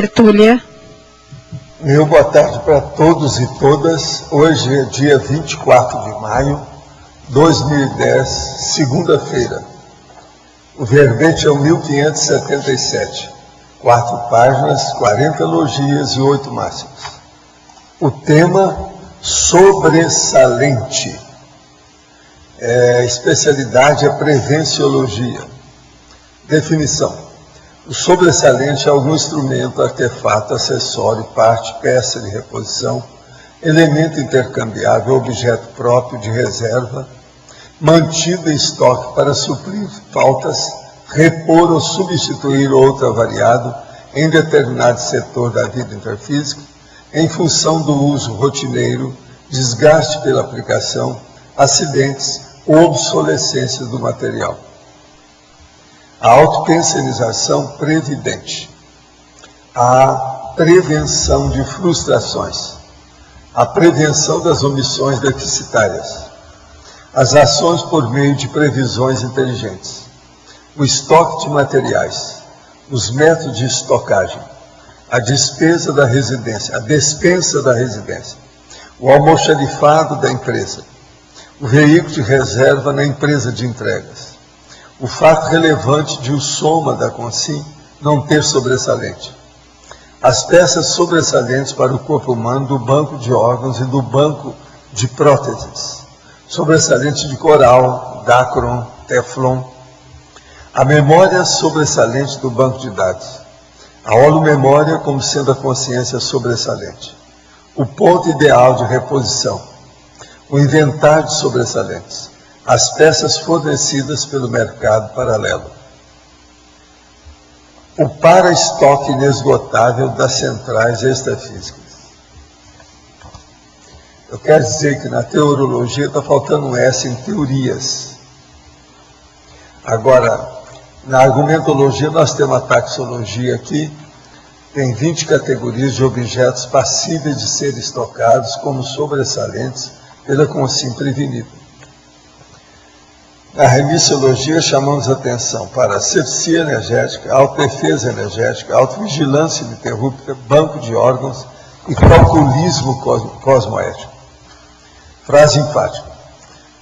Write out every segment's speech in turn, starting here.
tertúlia. Meu boa tarde para todos e todas. Hoje é dia 24 de maio de 2010, segunda-feira. O verbete é o 1577. 4 páginas, 40 elogias e 8 máximas. O tema sobressalente. Especialidade é prevenciologia. Definição. O sobressalente é algum instrumento, artefato, acessório, parte, peça de reposição, elemento intercambiável, objeto próprio de reserva, mantido em estoque para suprir faltas, repor ou substituir outro avariado em determinado setor da vida interfísica, em função do uso rotineiro, desgaste pela aplicação, acidentes ou obsolescência do material. A autopensionização previdente, a prevenção de frustrações, a prevenção das omissões deficitárias, as ações por meio de previsões inteligentes, o estoque de materiais, os métodos de estocagem, a despensa da residência, o almoxarifado da empresa, o veículo de reserva na empresa de entregas, o fato relevante de o soma da Consim não ter sobressalente, as peças sobressalentes para o corpo humano do banco de órgãos e do banco de próteses, sobressalente de coral, Dacron, Teflon, a memória sobressalente do banco de dados, a holomemória como sendo a consciência sobressalente, o ponto ideal de reposição, o inventário de sobressalentes, as peças fornecidas pelo mercado paralelo, o para-estoque inesgotável das centrais extrafísicas. Eu quero dizer que na teorologia está faltando um S em teorias. Agora, na argumentologia nós temos a taxologia aqui, tem 20 categorias de objetos passíveis de serem estocados como sobressalentes pela Consim prevenida. Na remissiologia chamamos atenção para a asepsia energética, autodefesa energética, autovigilância ininterrupta, banco de órgãos e calculismo cosmoético. Frase enfática.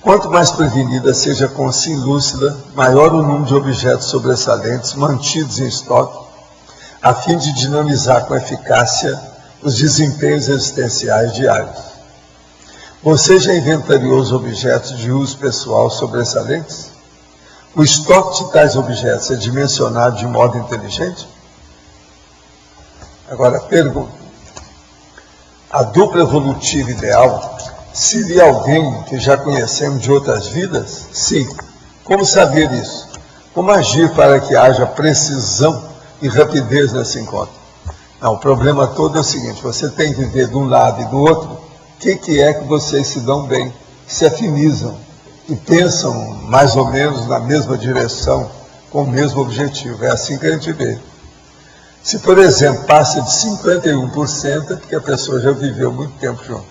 Quanto mais prevenida seja a Consim lúcida, maior o número de objetos sobressalentes mantidos em estoque, a fim de dinamizar com eficácia os desempenhos existenciais diários. Você já inventariou os objetos de uso pessoal sobressalentes? O estoque de tais objetos é dimensionado de modo inteligente? Agora, pergunta. A dupla evolutiva ideal seria alguém que já conhecemos de outras vidas? Sim. Como saber isso? Como agir para que haja precisão e rapidez nesse encontro? Não, o problema todo é o seguinte, você tem que viver de um lado e do outro. O que é que vocês se dão bem, se afinizam e pensam mais ou menos na mesma direção, com o mesmo objetivo? É assim que a gente vê. Se, por exemplo, passa de 51%, é porque a pessoa já viveu muito tempo junto.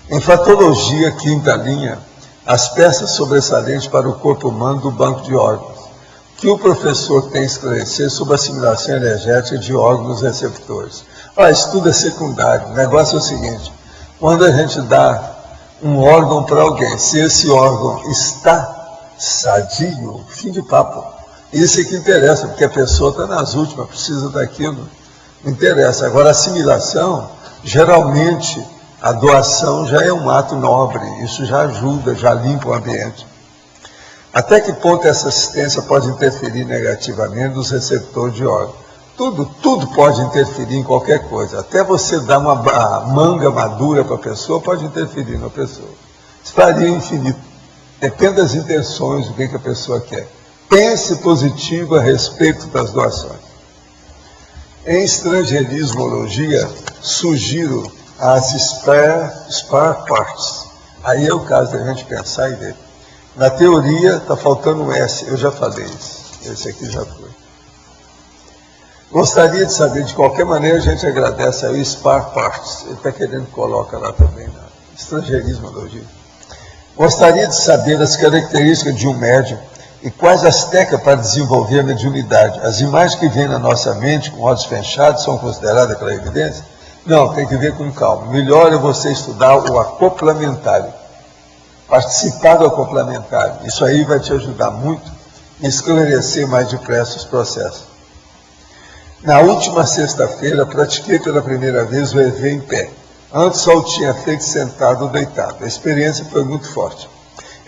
Em fatologia, quinta linha, as peças sobressalentes para o corpo humano do banco de órgãos. O que o professor tem a esclarecer sobre a assimilação energética de órgãos receptores? Isso tudo é secundário. O negócio é o seguinte, quando a gente dá um órgão para alguém, se esse órgão está sadio, fim de papo. Isso é que interessa, porque a pessoa está nas últimas, precisa daquilo, não interessa. Agora, a assimilação, geralmente, a doação já é um ato nobre, isso já ajuda, já limpa o ambiente. Até que ponto essa assistência pode interferir negativamente nos receptores de órgãos? Tudo pode interferir em qualquer coisa. Até você dar uma manga madura para a pessoa, pode interferir na pessoa. Isso varia infinito. Depende das intenções, do que a pessoa quer. Pense positivo a respeito das doações. Em estrangeirismologia, sugiro as spare parts. Aí é o caso da gente pensar e ver. Na teoria, está faltando um S. Eu já falei isso. Esse aqui já foi. Gostaria de saber, de qualquer maneira, a gente agradece aí o spare parts. Ele está querendo que coloque lá também, na estrangeirismologia. Gostaria de saber as características de um médium E quais as técnicas para desenvolver a mediunidade? As imagens que vêm na nossa mente com olhos fechados são consideradas clarividência? Não, tem que ver com calma. Melhor é você estudar o acoplamentário, participar do acoplamentário. Isso aí vai te ajudar muito a esclarecer mais depressa os processos. Na última sexta-feira, pratiquei pela primeira vez o EV em pé. Antes só o tinha feito sentado ou deitado. A experiência foi muito forte.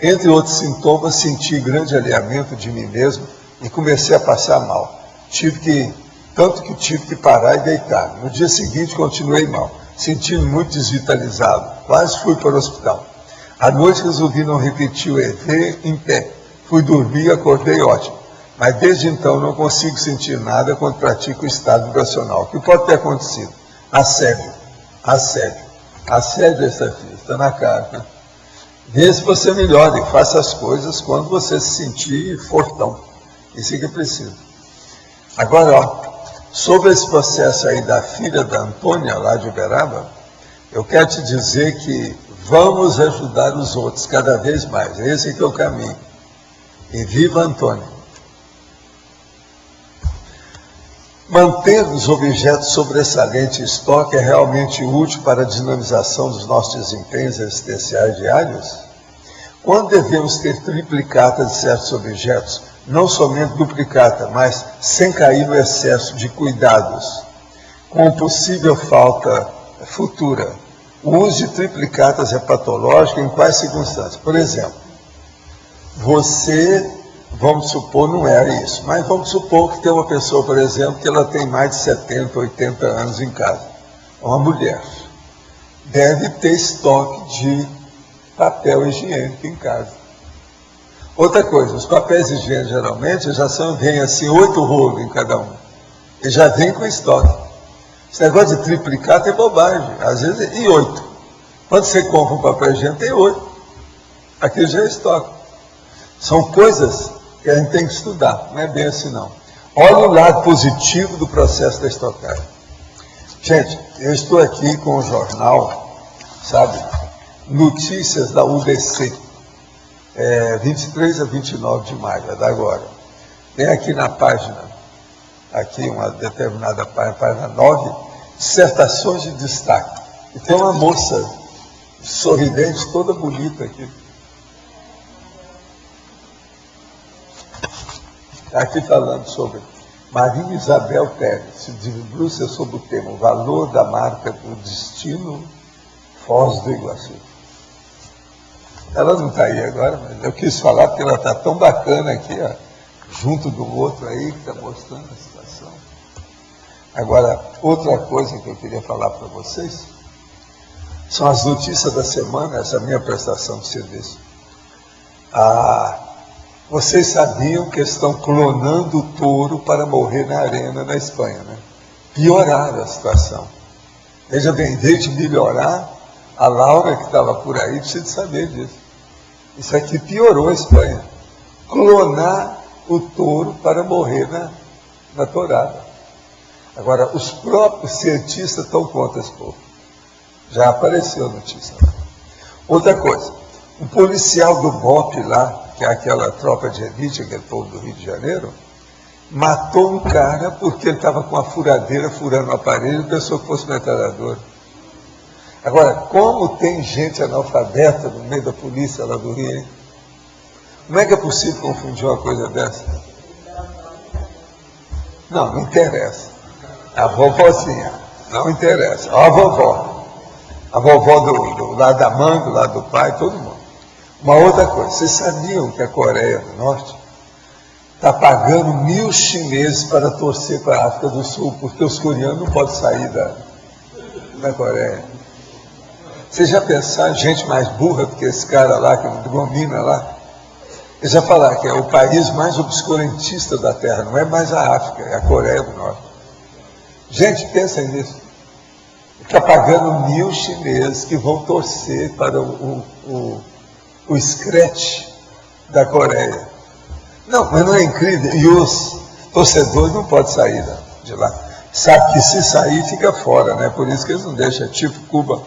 Entre outros sintomas, senti grande alinhamento de mim mesmo e comecei a passar mal. Tanto que tive que parar e deitar. No dia seguinte, continuei mal, sentindo muito desvitalizado. Quase fui para o hospital. À noite, resolvi não repetir o EV em pé. Fui dormir e acordei ótimo. Mas desde então não consigo sentir nada quando pratico o estado vibracional. O que pode ter acontecido? Assédio essa filha, está na cara. Vê se você melhora e faça as coisas quando você se sentir fortão. Isso é que precisa. Agora, sobre esse processo aí da filha da Antônia, lá de Uberaba, eu quero te dizer que vamos ajudar os outros cada vez mais. Esse que é o caminho. E viva Antônia. Manter os objetos sobressalentes em estoque é realmente útil para a dinamização dos nossos desempenhos existenciais diários? Quando devemos ter triplicatas de certos objetos, não somente duplicata, mas sem cair no excesso de cuidados, com possível falta futura? O uso de triplicatas é patológico em quais circunstâncias? Por exemplo, você... Vamos supor, não é isso, mas vamos supor que tem uma pessoa, por exemplo, que ela tem mais de 70, 80 anos em casa. Uma mulher. Deve ter estoque de papel higiênico em casa. Outra coisa, os papéis higiênicos geralmente vêm assim 8 rolos em cada um. E já vem com estoque. Esse negócio de triplicar tem bobagem. Às vezes, e 8. Quando você compra um papel higiênico, tem 8. Aqui já é estoque. São coisas que a gente tem que estudar, não é bem assim não. Olha o lado positivo do processo da estocagem. Gente, eu estou aqui com o jornal, sabe, Notícias da UDC, 23 a 29 de maio, é da agora. Tem aqui na página, aqui uma determinada página 9, dissertações de destaque. E tem uma moça sorridente, toda bonita aqui. Aqui falando sobre Maria Isabel Pérez, se debruça sobre o tema o valor da marca do destino Foz do Iguaçu. Ela não está aí agora, mas eu quis falar porque ela está tão bacana aqui, ó, junto do outro aí, que está mostrando a situação. Agora, outra coisa que eu queria falar para vocês são as notícias da semana, essa minha prestação de serviço. Vocês sabiam que estão clonando o touro para morrer na arena na Espanha, né? Pioraram a situação. Veja bem, em vez de melhorar, a Laura que estava por aí precisa de saber disso. Isso aqui piorou a Espanha. Clonar o touro para morrer na tourada. Agora, os próprios cientistas estão contra esse povo. Já apareceu a notícia. Outra coisa, um policial do BOP lá, que é aquela tropa de elite, aquele povo do Rio de Janeiro, matou um cara porque ele estava com a furadeira furando o aparelho e pensou que fosse metralhador. Agora, como tem gente analfabeta no meio da polícia lá do Rio, hein? Como é que é possível confundir uma coisa dessa? Não interessa. A vovozinha, não interessa. Ó, a vovó do lado da mãe, do lado do pai, todo mundo. Uma outra coisa, vocês sabiam que a Coreia do Norte está pagando 1.000 chineses para torcer para a África do Sul, porque os coreanos não podem sair da Coreia. Vocês já pensaram, gente mais burra do que esse cara lá, que domina lá? Eles já falaram que é o país mais obscurantista da Terra, não é mais a África, é a Coreia do Norte. Gente, pensem nisso. Está pagando 1.000 chineses que vão torcer para o Scratch da Coreia. Não, mas não é incrível? E os torcedores não podem sair de lá. Sabe que se sair, fica fora, né? Por isso que eles não deixam, é tipo Cuba.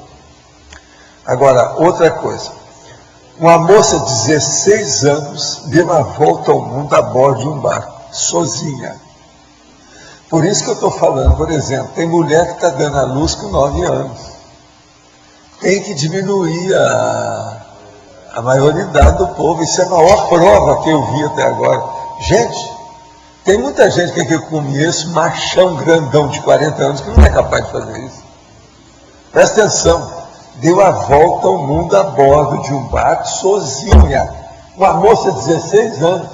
Agora, outra coisa. Uma moça de 16 anos deu a volta ao mundo a bordo de um barco, sozinha. Por isso que eu estou falando, por exemplo, tem mulher que está dando à luz com 9 anos. Tem que diminuir a maioridade do povo. Isso é a maior prova que eu vi até agora. Gente, tem muita gente que eu conheço, machão grandão de 40 anos, que não é capaz de fazer isso. Presta atenção. Deu a volta ao mundo a bordo de um barco sozinha. Uma moça de 16 anos.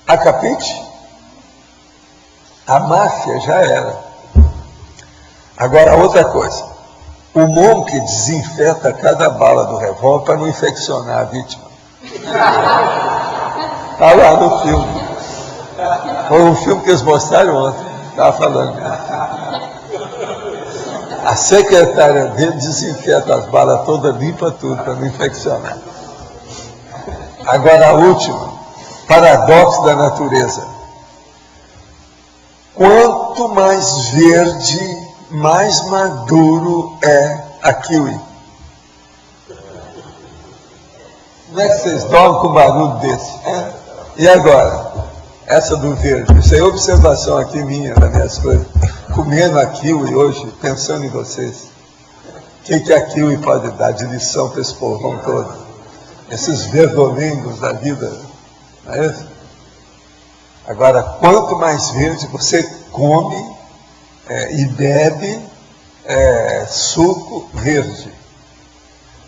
A capite? A máfia já era. Agora, outra coisa. O monge desinfeta cada bala do revólver para não infeccionar a vítima. Está lá no filme. Foi um filme que eles mostraram ontem. Estava falando. A secretária dele desinfeta as balas todas, limpa tudo para não infeccionar. Agora a última, paradoxo da natureza. Quanto mais verde, mais maduro é a kiwi. Como é que vocês dormem com um barulho desse? E agora? Essa do verde. Isso é observação aqui minha, das minhas coisas. Comendo a kiwi hoje, pensando em vocês. O que a kiwi pode dar de lição para esse povão todo? Esses verdolengos da vida. Não é isso? Agora, quanto mais verde você come e bebe suco verde.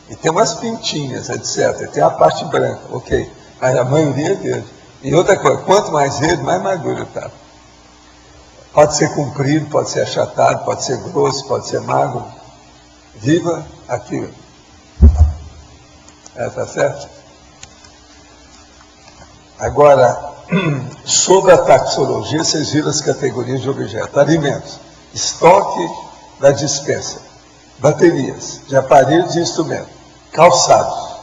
E tem umas pintinhas, etc. E tem a parte branca, ok. Mas a maioria é verde. E outra coisa, quanto mais verde, mais maduro está. Pode ser comprido, pode ser achatado, pode ser grosso, pode ser magro. Viva aquilo. Tá certo? Agora, sobre a taxologia, vocês viram as categorias de objetos. Alimentos, estoque da despensa, baterias, de aparelhos e instrumentos, calçados.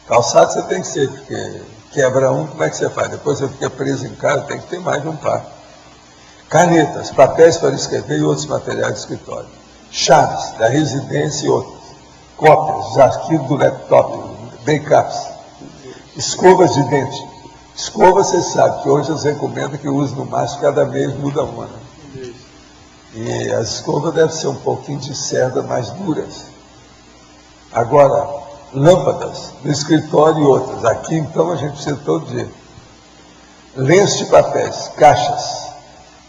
Calçado você tem que ser, porque quebra um, como é que você faz? Depois você fica preso em casa, tem que ter mais de um par. Canetas, papéis para escrever e outros materiais de escritório. Chaves da residência e outros. Cópias de arquivos do laptop, backups. Escovas de dente. Escova, você sabe que hoje eles recomendam que use no máximo cada mês, muda uma. Né? E as escovas devem ser um pouquinho de cerda mais duras. Agora, lâmpadas do escritório e outras. Aqui, então, a gente precisa todo dia. Lenços de papéis, caixas.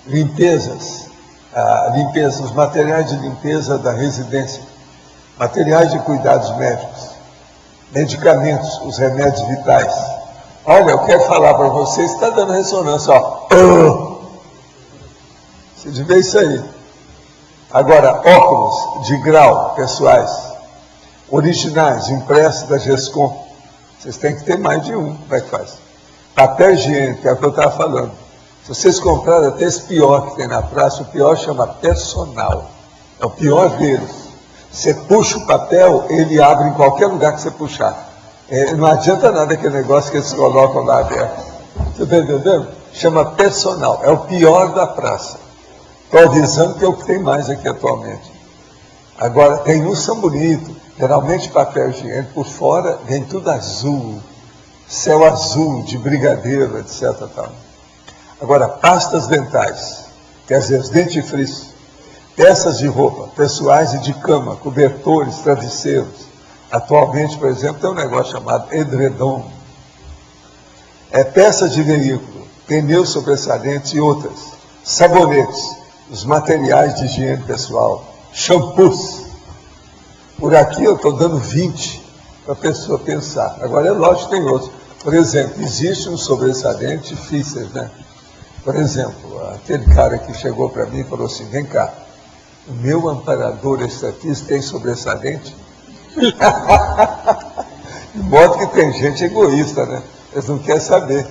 Limpezas, os materiais de limpeza da residência, materiais de cuidados médicos, medicamentos, os remédios vitais. Olha, eu quero falar para vocês, está dando ressonância, ó. Você de ver isso aí. Agora, óculos de grau pessoais, originais, impressos da GESCOM. Vocês têm que ter mais de um, como é que faz? Papel higiênico, é o que eu estava falando. Se vocês comprarem até esse pior que tem na praça, o pior chama personal. É o pior deles. Você puxa o papel, ele abre em qualquer lugar que você puxar. Não adianta nada aquele negócio que eles colocam lá aberto. Você está entendendo? Chama personal. É o pior da praça. Estou avisando que é o que tem mais aqui atualmente. Agora, tem uns que são bonitos. Geralmente papel higiênico por fora vem tudo azul. Céu azul, de brigadeiro, etc. Tal. Agora, pastas dentais, quer dizer, os dentifrícios, peças de roupa, pessoais e de cama, cobertores, travesseiros. Atualmente, por exemplo, tem um negócio chamado edredom. Peças de veículo, pneus sobressalentes e outras. Sabonetes, os materiais de higiene pessoal, shampoos. Por aqui eu estou dando 20 para a pessoa pensar. Agora é lógico que tem outros. Por exemplo, existe um sobressalente Fischer, né? Por exemplo, aquele cara que chegou para mim e falou assim, vem cá, o meu amparador estatista tem sobressalente? De modo que tem gente egoísta, né? Eles não querem saber.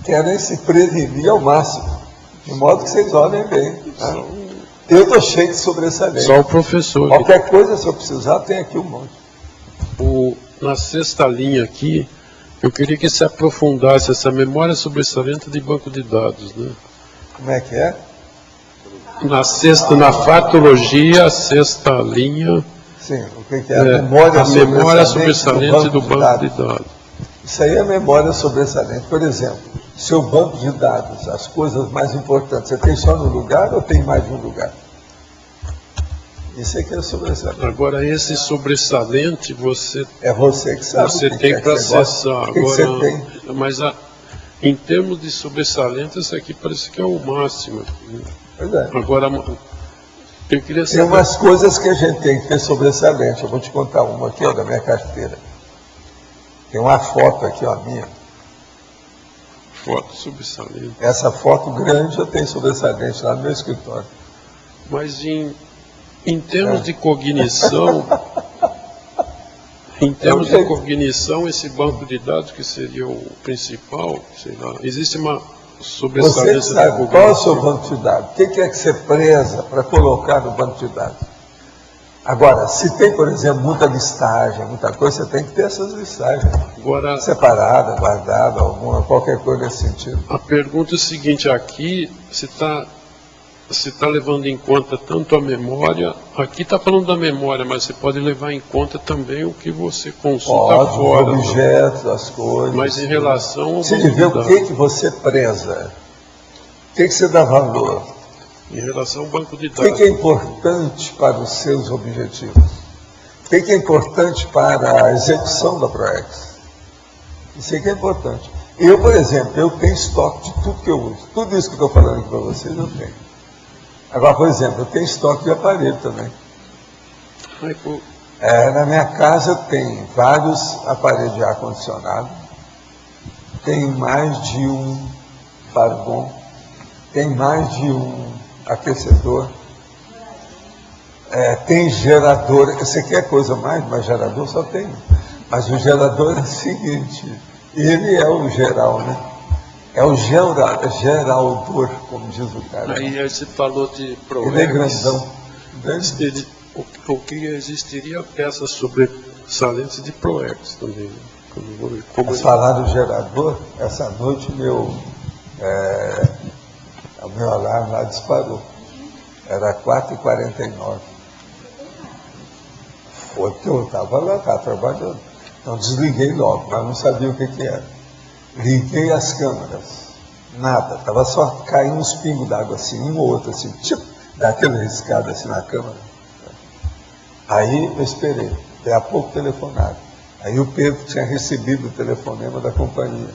Querem se prevenir ao máximo. De modo que vocês olhem bem. Tá? Eu estou cheio de sobressalente. Só o professor. Qualquer coisa, se eu precisar, tem aqui um monte. Na sexta linha aqui, eu queria que se aprofundasse essa memória sobressalente de banco de dados, né? Como é que é? Na fatologia, a sexta linha, Sim, o que é a memória sobressalente do banco de dados. Isso aí é memória sobressalente. Por exemplo, seu banco de dados, as coisas mais importantes, você tem só no lugar ou tem mais de um lugar? Isso aqui é sobressalente. Agora, esse sobressalente, é você que sabe. Você tem para acessar. O que você tem? Mas em termos de sobressalente, esse aqui parece que é o máximo. Pois é. Agora, eu queria saber... Tem umas coisas que a gente tem que ter sobressalente. Eu vou te contar uma aqui, ó, da minha carteira. Tem uma foto aqui, ó, minha. Foto sobressalente. Essa foto grande eu tenho sobressalente lá no meu escritório. Mas em termos de cognição, de cognição, esse banco de dados que seria o principal, sei lá, existe uma sobressalência. Você sabe qual é o seu banco de dados? O que é que você preza para colocar no banco de dados? Agora, se tem, por exemplo, muita listagem, muita coisa, você tem que ter essas listagens separadas, guardadas, qualquer coisa nesse sentido. A pergunta é a seguinte, aqui se está levando em conta tanto a memória, aqui está falando da memória, mas você pode levar em conta também o que você consulta fora. Os objetos, as coisas. Mas em relação ao você vê o que você preza, o que você dá valor. Em relação ao banco de dados. O que é importante para os seus objetivos? O que é importante para a execução da ProEx? Isso aqui é importante. Eu, por exemplo, eu tenho estoque de tudo que eu uso. Tudo isso que eu estou falando aqui para vocês, eu tenho. Agora, por exemplo, eu tenho estoque de aparelho também. Na minha casa tem vários aparelhos de ar-condicionado, tem mais de um Fargon, tem mais de um aquecedor, tem gerador. Você quer coisa mais? Mas gerador só tem. Mas o gerador é o seguinte, ele é o geral, né? É o geraldor, como diz o cara. Aí você falou de ProEx. Ele é grandão. O que existiria peças sobressalentes de ProEx também. Né? Mas falar do gerador, essa noite o meu alarme lá disparou. Era 4h49. Foi porque eu estava lá, trabalhando. Então desliguei logo, mas não sabia o que era. Liguei as câmeras. Nada. Estava só caindo uns pingos d'água assim, um ou outro, assim, tipo, daquela riscada assim na câmera. Aí eu esperei. Daí a pouco telefonaram. Aí o Pedro tinha recebido o telefonema da companhia.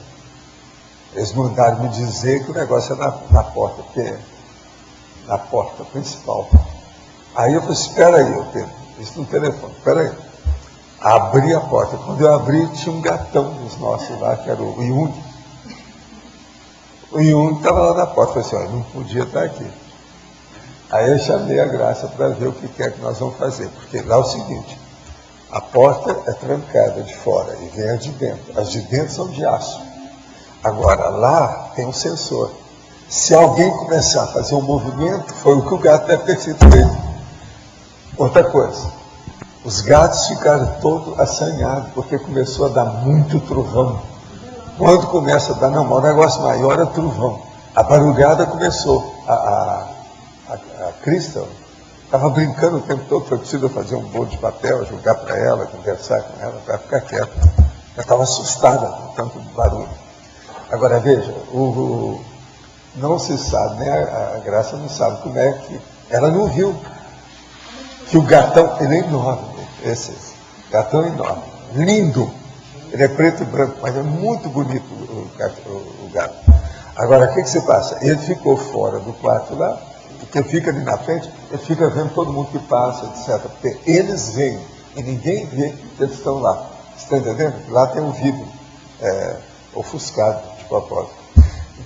Eles mandaram me dizer que o negócio é na porta, na porta principal. Aí eu falei, espera aí, Pedro, isso no telefone, espera aí. Abri a porta. Quando eu abri, tinha um gatão dos nossos lá, que era o Yung. O Yung estava lá na porta. Eu falei assim, não podia estar aqui. Aí eu chamei a Graça para ver o que é que nós vamos fazer. Porque lá é o seguinte, a porta é trancada de fora e vem a de dentro. As de dentro são de aço. Agora, lá tem um sensor. Se alguém começar a fazer um movimento, foi o que o gato deve ter sido feito. Outra coisa, os gatos ficaram todos assanhados, porque começou a dar muito trovão. Quando começa a dar, não, o negócio maior é trovão. A barulhada começou. A Crystal estava brincando o tempo todo, foi preciso fazer um bolo de papel, jogar para ela, conversar com ela, para ficar quieta. Ela estava assustada com tanto barulho. Agora veja, não se sabe, né? A Graça não sabe como é que... Ela não viu que o gatão, ele é enorme, esse gatão é enorme, lindo. Ele é preto e branco, mas é muito bonito o gato. Agora, o que se passa? Ele ficou fora do quarto lá, porque fica ali na frente, ele fica vendo todo mundo que passa, etc. Porque eles veem, e ninguém vê que eles estão lá. Você está entendendo? Lá tem um vidro ofuscado de propósito.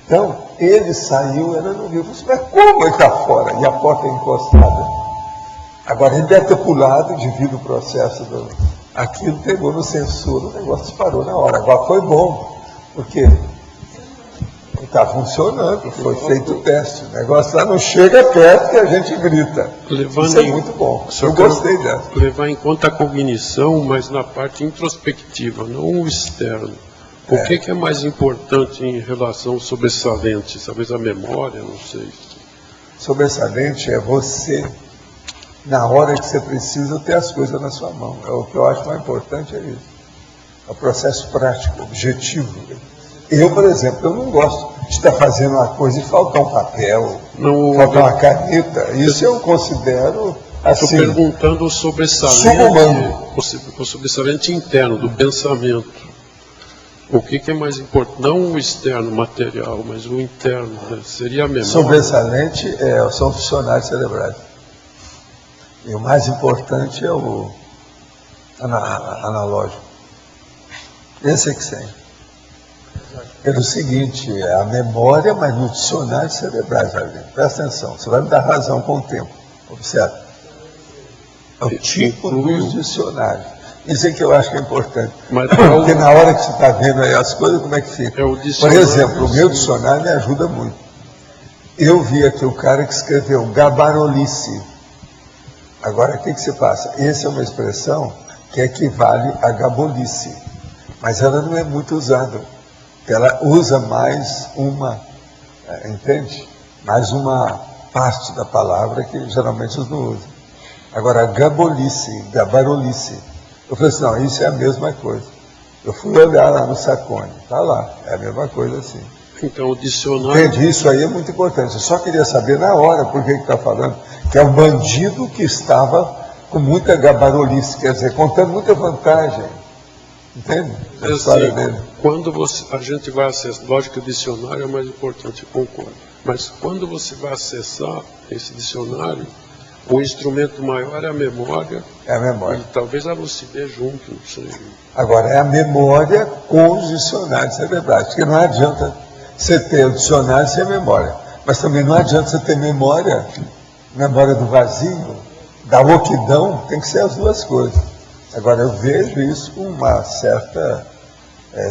Então, ele saiu, ela não viu. Mas como ele está fora? E a porta é encostada. Agora, ele deve ter pulado devido ao processo aquilo pegou no sensor, o negócio disparou na hora. Agora foi bom, porque está funcionando, foi feito o teste. O negócio lá não chega perto que a gente grita. Isso é muito bom. Eu gostei dessa. Levar em conta a cognição, mas na parte introspectiva, não o externo. O que é mais importante em relação ao sobressalente? Talvez a memória, não sei. Sobressalente é você na hora que você precisa ter as coisas na sua mão. O que eu acho mais importante é isso. É o processo prático, objetivo. Eu, por exemplo, eu não gosto de estar fazendo uma coisa e faltar um papel, faltar uma caneta. Isso eu considero assim. Estou perguntando o sobressalente interno do pensamento. O que é mais importante? Não o externo, material, mas o interno, né? Seria a memória. Sobressalente são funcionários cerebrais. E o mais importante é o analógico. Esse é que tem. Pelo seguinte, é a memória, mas no dicionário cerebrais. Presta atenção, você vai me dar razão com o tempo. Observe. É o tipo dos dicionários. Isso é que eu acho que é importante. Porque na hora que você está vendo aí as coisas, como é que fica? Por exemplo, o meu dicionário me ajuda muito. Eu vi aqui o cara que escreveu gabarolice. Agora, o que se passa? Essa é uma expressão que equivale a gabolice. Mas ela não é muito usada. Ela usa mais uma, entende? Mais uma parte da palavra que geralmente eles não usam. Agora, gabolice, gabarolice. Eu falei assim, não, isso é a mesma coisa. Eu fui olhar lá no Sacone, está lá, é a mesma coisa assim. Então, o dicionário... Entende? Isso aí é muito importante. Eu só queria saber na hora por que está falando, que é um bandido que estava com muita gabarolice, quer dizer, contando muita vantagem. Entende? A história dele. Quando a gente vai acessar, lógico que o dicionário é o mais importante, eu concordo. Mas quando você vai acessar esse dicionário, o instrumento maior é a memória. É a memória. E talvez a lucidez junto, não sei. Agora, é a memória com os dicionários cerebrais. Porque não adianta você ter o dicionário sem memória. Mas também não adianta você ter memória do vazio, da oquidão, tem que ser as duas coisas. Agora, eu vejo isso com uma certa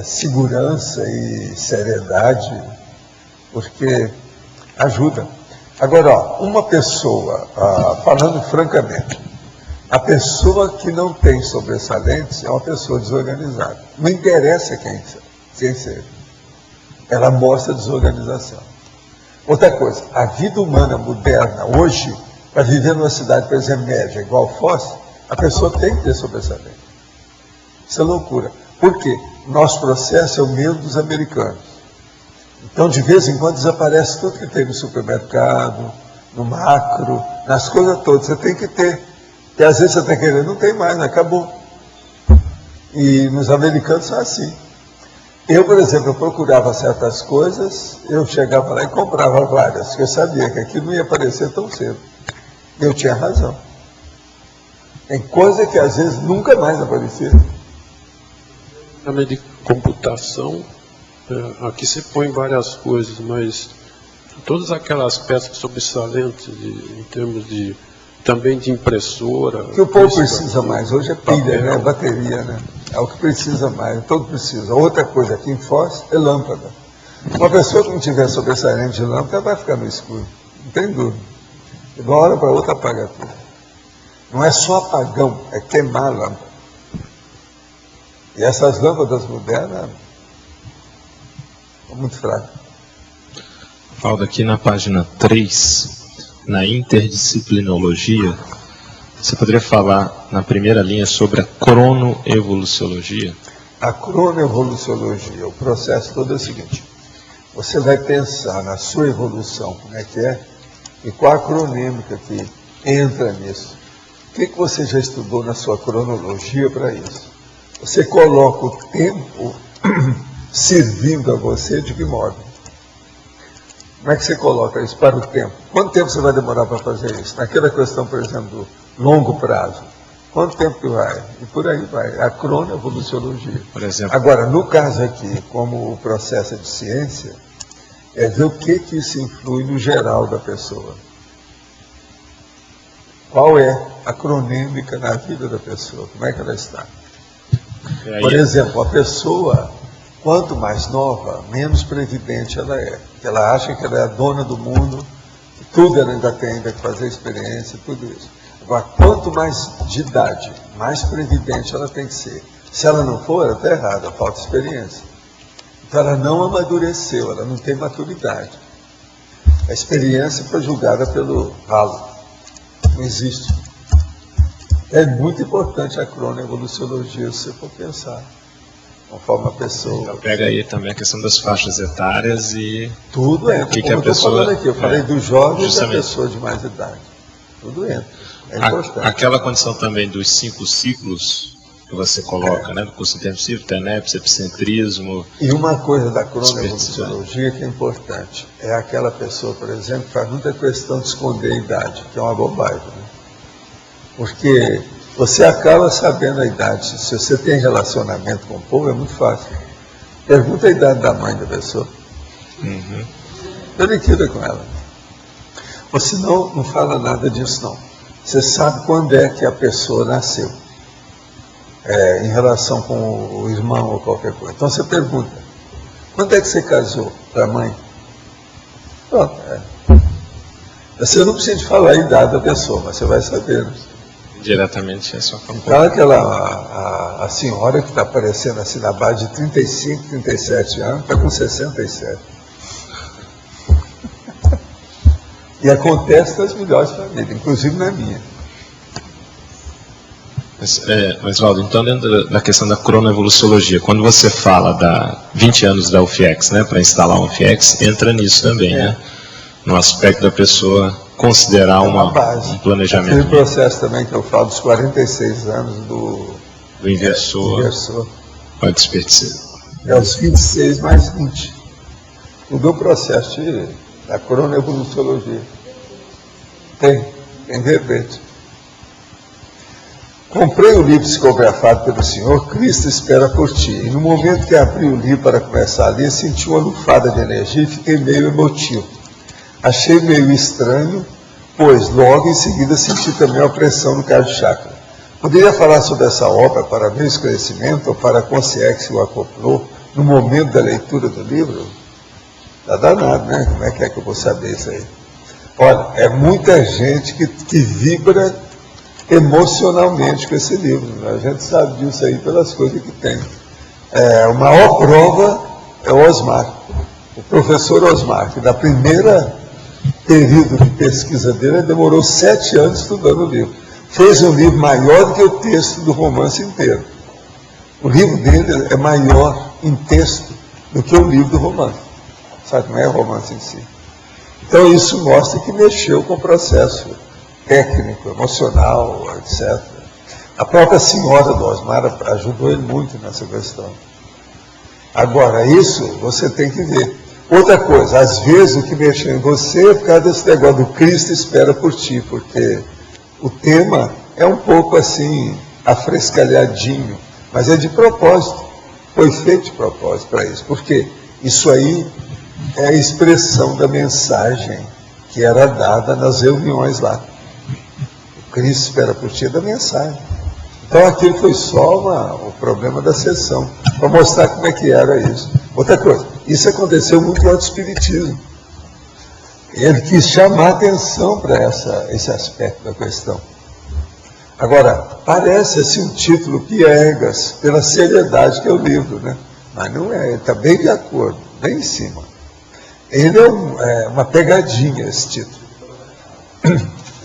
segurança e seriedade, porque ajuda. Agora, uma pessoa, falando francamente, a pessoa que não tem sobressalentes é uma pessoa desorganizada. Não interessa quem seja. Ela mostra desorganização. Outra coisa, a vida humana moderna hoje, para viver numa cidade, por exemplo, média, igual Foz, a pessoa tem que ter sobressalente. Isso é loucura. Por quê? Nosso processo é o mesmo dos americanos. Então, de vez em quando, desaparece tudo que tem no supermercado, no macro, nas coisas todas. Você tem que ter. Porque às vezes você está querendo, não tem mais, acabou. E nos americanos são assim. Eu, por exemplo, eu procurava certas coisas, eu chegava lá e comprava várias, porque eu sabia que aquilo não ia aparecer tão cedo. Eu tinha razão. Tem coisa que às vezes nunca mais aparecia. Na de computação, aqui você põe várias coisas, mas todas aquelas peças sobressalentes em termos de também de impressora. O que o povo precisa mais hoje é pilha, né? Bateria, né? É o que precisa mais, todo precisa. Outra coisa aqui em Foz é lâmpada. Uma pessoa que não tiver sobressalente de lâmpada vai ficar no escuro, não tem dúvida. De uma hora para outra apaga tudo. Não é só apagão, é queimar a lâmpada. E essas lâmpadas modernas são muito fracas. Falta aqui na página 3, na interdisciplinologia, você poderia falar na primeira linha sobre a cronoevoluciologia? A cronoevoluciologia, o processo todo é o seguinte: você vai pensar na sua evolução, como é que é, e qual a cronêmica que entra nisso. O que você já estudou na sua cronologia para isso? Você coloca o tempo servindo a você de que modo? Como é que você coloca isso para o tempo? Quanto tempo você vai demorar para fazer isso? Naquela questão, por exemplo, do longo prazo. Quanto tempo que vai? E por aí vai. A cronoevoluciologia. Por exemplo. Agora, no caso aqui, como o processo é de ciência, é ver o que isso influi no geral da pessoa. Qual é a cronêmica na vida da pessoa? Como é que ela está? Por exemplo, a pessoa, quanto mais nova, menos previdente ela é. Ela acha que ela é a dona do mundo, tudo ela ainda tem, ainda que fazer experiência, tudo isso. Agora, quanto mais de idade, mais previdente ela tem que ser. Se ela não for, ela está errada, falta experiência. Então ela não amadureceu, ela não tem maturidade. A experiência foi julgada pelo ralo. Não existe. É muito importante a cronoevoluciologia, se você for pensar. Conforme a pessoa... Então pega aí também a questão das faixas etárias e... Tudo entra. Que a pessoa... falando aqui, eu falei dos jovens justamente. e da pessoa de mais idade. Tudo entra. É importante. Aquela condição também dos 5 ciclos que você coloca, né? Do curso intermissivo, TENEPS, epicentrismo... E uma coisa da cronoevoluciologia que é importante, é aquela pessoa, por exemplo, que faz muita questão de esconder a idade, que é uma bobagem, né? Porque você acaba sabendo a idade. Se você tem relacionamento com o povo, é muito fácil. Pergunta a idade da mãe da pessoa. Liquida com ela. Ou senão, não fala nada disso, não. Você sabe quando é que a pessoa nasceu. Em relação com o irmão ou qualquer coisa. Então você pergunta, quando é que você casou para a mãe? Pronto. Você não precisa falar a idade da pessoa, mas você vai saber. Né? Diretamente é só para... Então aquela a senhora que está aparecendo assim na base de 35, 37 anos, está com 67. E acontece nas melhores famílias, inclusive na minha. Mas Valdo, então dentro da questão da cronoevoluciologia, quando você fala da 20 anos da UFIEX, né, para instalar um UFIEX, entra nisso também, né? No aspecto da pessoa considerar um planejamento. Aquele processo também que eu falo dos 46 anos do inversor. Pode desperdiçar. É os 26 mais 20. Tudo o processo da cronoevoluciologia. Tem verbete. Comprei o livro psicografado pelo Senhor, Cristo espera por ti. E no momento que abri o livro para começar a ler, senti uma lufada de energia e fiquei meio emotivo. Achei meio estranho, pois logo em seguida senti também uma pressão no cardio chakra. Poderia falar sobre essa obra para meu esclarecimento ou para a consciência que o acoplou no momento da leitura do livro? Está danado, né? Como é que eu vou saber isso aí? Olha, é muita gente que vibra emocionalmente com esse livro. Né? A gente sabe disso aí pelas coisas que tem. A maior prova é o Osmar, o professor Osmar, que da primeira período de pesquisa dele, demorou 7 anos estudando o livro. Fez um livro maior do que o texto do romance inteiro. O livro dele é maior em texto do que o livro do romance. Sabe, não é o romance em si. Então isso mostra que mexeu com o processo técnico, emocional, etc. A própria senhora do Osmar ajudou ele muito nessa questão. Agora, isso você tem que ver. Outra coisa, às vezes o que mexeu em você é por causa desse negócio do Cristo espera por ti, porque o tema é um pouco assim, afrescalhadinho, mas é de propósito, foi feito de propósito para isso, porque isso aí é a expressão da mensagem que era dada nas reuniões lá. O Cristo espera por ti é da mensagem. Então aquilo foi só o problema da sessão, para mostrar como é que era isso. Outra coisa, isso aconteceu muito no espiritismo. Ele quis chamar a atenção para esse aspecto da questão. Agora, parece assim um título piegas, pela seriedade que é o livro, né? Mas não é, ele está bem de acordo, bem em cima. Ele é uma pegadinha, esse título.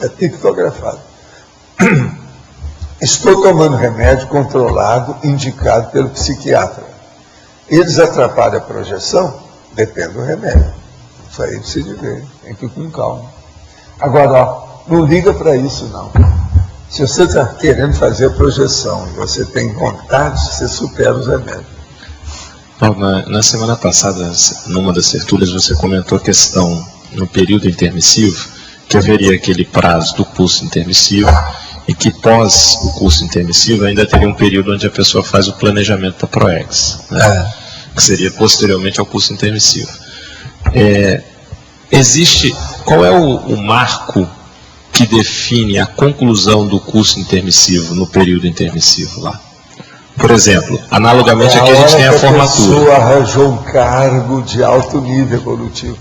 É pictografado. Estou tomando remédio controlado, indicado pelo psiquiatra. Eles atrapalham a projeção? Depende do remédio. Isso aí precisa ver, tem que ir com calma. Agora, não liga para isso não. Se você está querendo fazer a projeção e você tem vontade, você supera os remédios. Paulo, na semana passada, numa das tertúlias, você comentou a questão, no período intermissivo, que haveria aquele prazo do curso intermissivo e que pós o curso intermissivo ainda teria um período onde a pessoa faz o planejamento da PROEX, né? Que seria posteriormente ao curso intermissivo. Qual é o marco que define a conclusão do curso intermissivo no período intermissivo lá? Por exemplo, analogamente aqui a gente tem a formatura. A pessoa arranjou um cargo de alto nível evolutivo.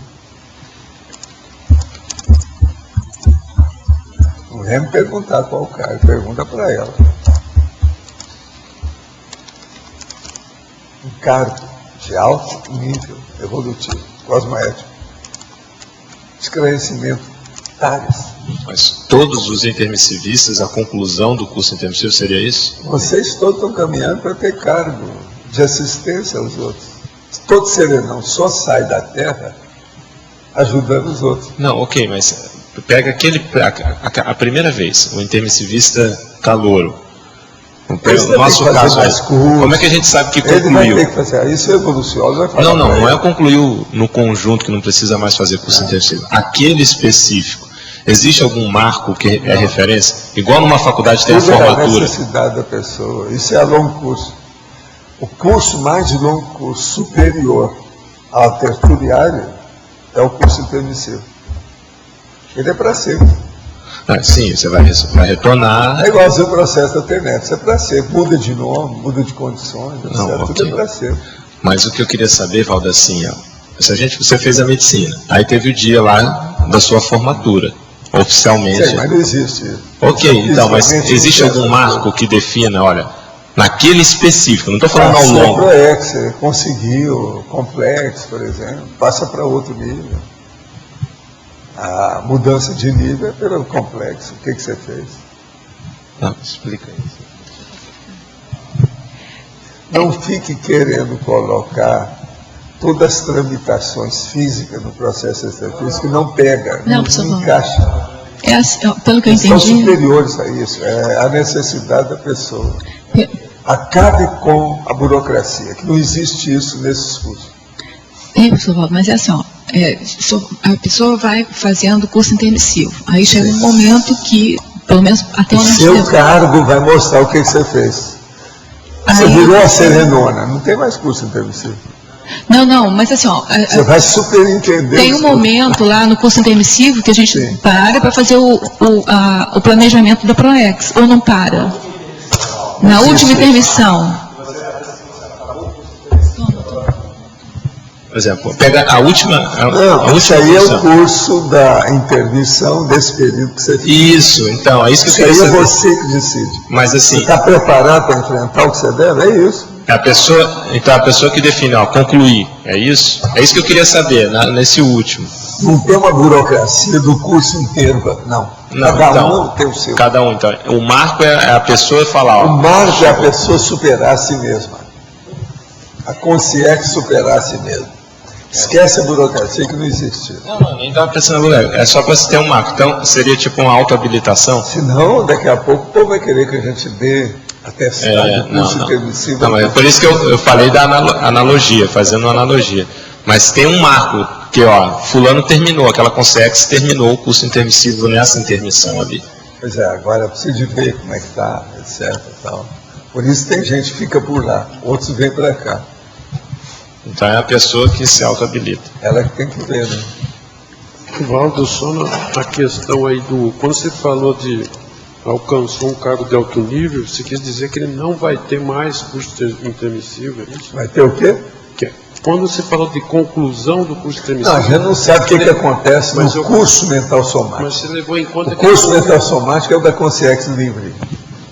Não vem me perguntar qual cargo, pergunta para ela. Um cargo de alto nível evolutivo, cosmoético. Esclarecimento. Hectares. Mas todos os intermissivistas, a conclusão do curso intermissivo seria isso? Vocês todos estão caminhando para ter cargo de assistência aos outros. Todo serenão só sai da Terra ajudando os outros. Não, ok, mas pega a primeira vez, o intermissivista calouro. No nosso caso, como é que a gente sabe que concluiu? Ele vai ter que fazer isso, o evoluciólogo vai falar. Não é concluiu no conjunto que não precisa mais fazer curso intermissivo. Aquele específico, existe algum marco que é referência? Igual numa faculdade tem a formatura. É a necessidade da pessoa, isso é a longo curso. O curso mais de longo curso, superior ao terturiário, é o curso intermissivo. Ele é para sempre. Sim, você vai retornar. É igualzinho o processo da internet, isso é para sempre. Muda de nome, muda de condições, etc. Não, Tudo é para sempre. Mas o que eu queria saber, Valdo, assim, você fez a medicina, aí teve o dia lá da sua formatura, oficialmente. Sim, mas não existe isso. Ok, então, mas existe algum marco que defina, olha, naquele específico, não estou falando ao longo. O ProEx, conseguiu, complexo, por exemplo, passa para outro nível. A mudança de nível é pelo complexo. O que você fez? Não, explica isso. Não fique querendo colocar todas as tramitações físicas no processo extrafísico que não pega, não encaixa. Pelo que eu entendi, são superiores a isso, é a necessidade da pessoa. Acabe com a burocracia, que não existe isso nesses cursos. Professor Valdo, mas é assim, a pessoa vai fazendo curso intermissivo, aí chega um momento que, pelo menos até onde o seu cargo vai mostrar o que você fez. Você virou a serenona, não tem mais curso intermissivo. Não, mas assim, você vai superentender. Tem um momento lá no curso intermissivo que a gente para fazer o planejamento da ProEx, ou não para? Na última intermissão. Por exemplo, pega a última. Isso aí é o curso da intermissão desse período que você fez. Isso, então, é isso que eu queria saber. Isso aí é você que decide. Mas assim. Você está preparado para enfrentar o que você deve? É isso. A pessoa que define, concluir, é isso? É isso que eu queria saber, nesse último. Não tem uma burocracia do curso inteiro, não. Cada um tem o seu. Cada um, então. O marco é a pessoa falar, O marco é a pessoa superar a si mesma. A consciência superar a si mesma. Esquece a burocracia que não existe. Não, nem estava pensando no lugar. É só para você ter um marco. Então, seria tipo uma autohabilitação? Senão, daqui a pouco, o povo vai querer que a gente dê atestado do curso intermissivo. Não, mas por isso que eu falei da analogia, fazendo uma analogia. Mas tem um marco que, fulano terminou, aquela consex terminou o curso intermissivo nessa intermissão ali. Pois é, agora precisa ver como é que está, etc. Tal. Por isso tem gente que fica por lá, outros vêm para cá. Então é a pessoa que se auto-habilita. Ela que tem que ver, né? Valdo, só na questão aí quando você falou de alcançou um cargo de alto nível, você quis dizer que ele não vai ter mais curso intermissivo, é isso? Vai ter o quê? Quando você falou de conclusão do curso intermissivo... Não, a gente não sabe o que acontece no curso mental somático. Mas você levou em conta o curso mental somático é o da Consciência Livre.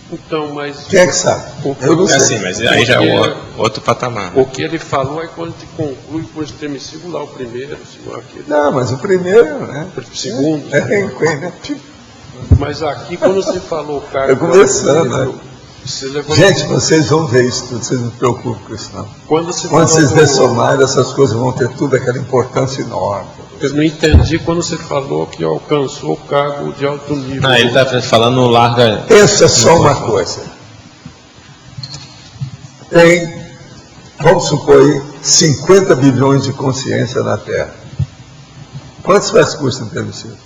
Então, mas... Quem é que sabe? Eu não sei. Assim, mas aí já é outro patamar. O que ele falou é quando te conclui o curso intermissivo lá, o primeiro, o segundo, aquele. Não, mas o primeiro, né? O segundo. Né? Mas aqui, quando você falou, cara... É começando, né? Gente, vocês vão ver isso tudo, vocês não se preocupem com isso, não. Quando vocês dessomarem, essas coisas vão ter tudo aquela importância enorme. Eu não entendi quando você falou que alcançou o cargo de alto nível. Não, ele está falando larga... Pensa só uma coisa. Tem, vamos supor aí, 50 bilhões de consciência na Terra. Quantos faz curso intermissivo?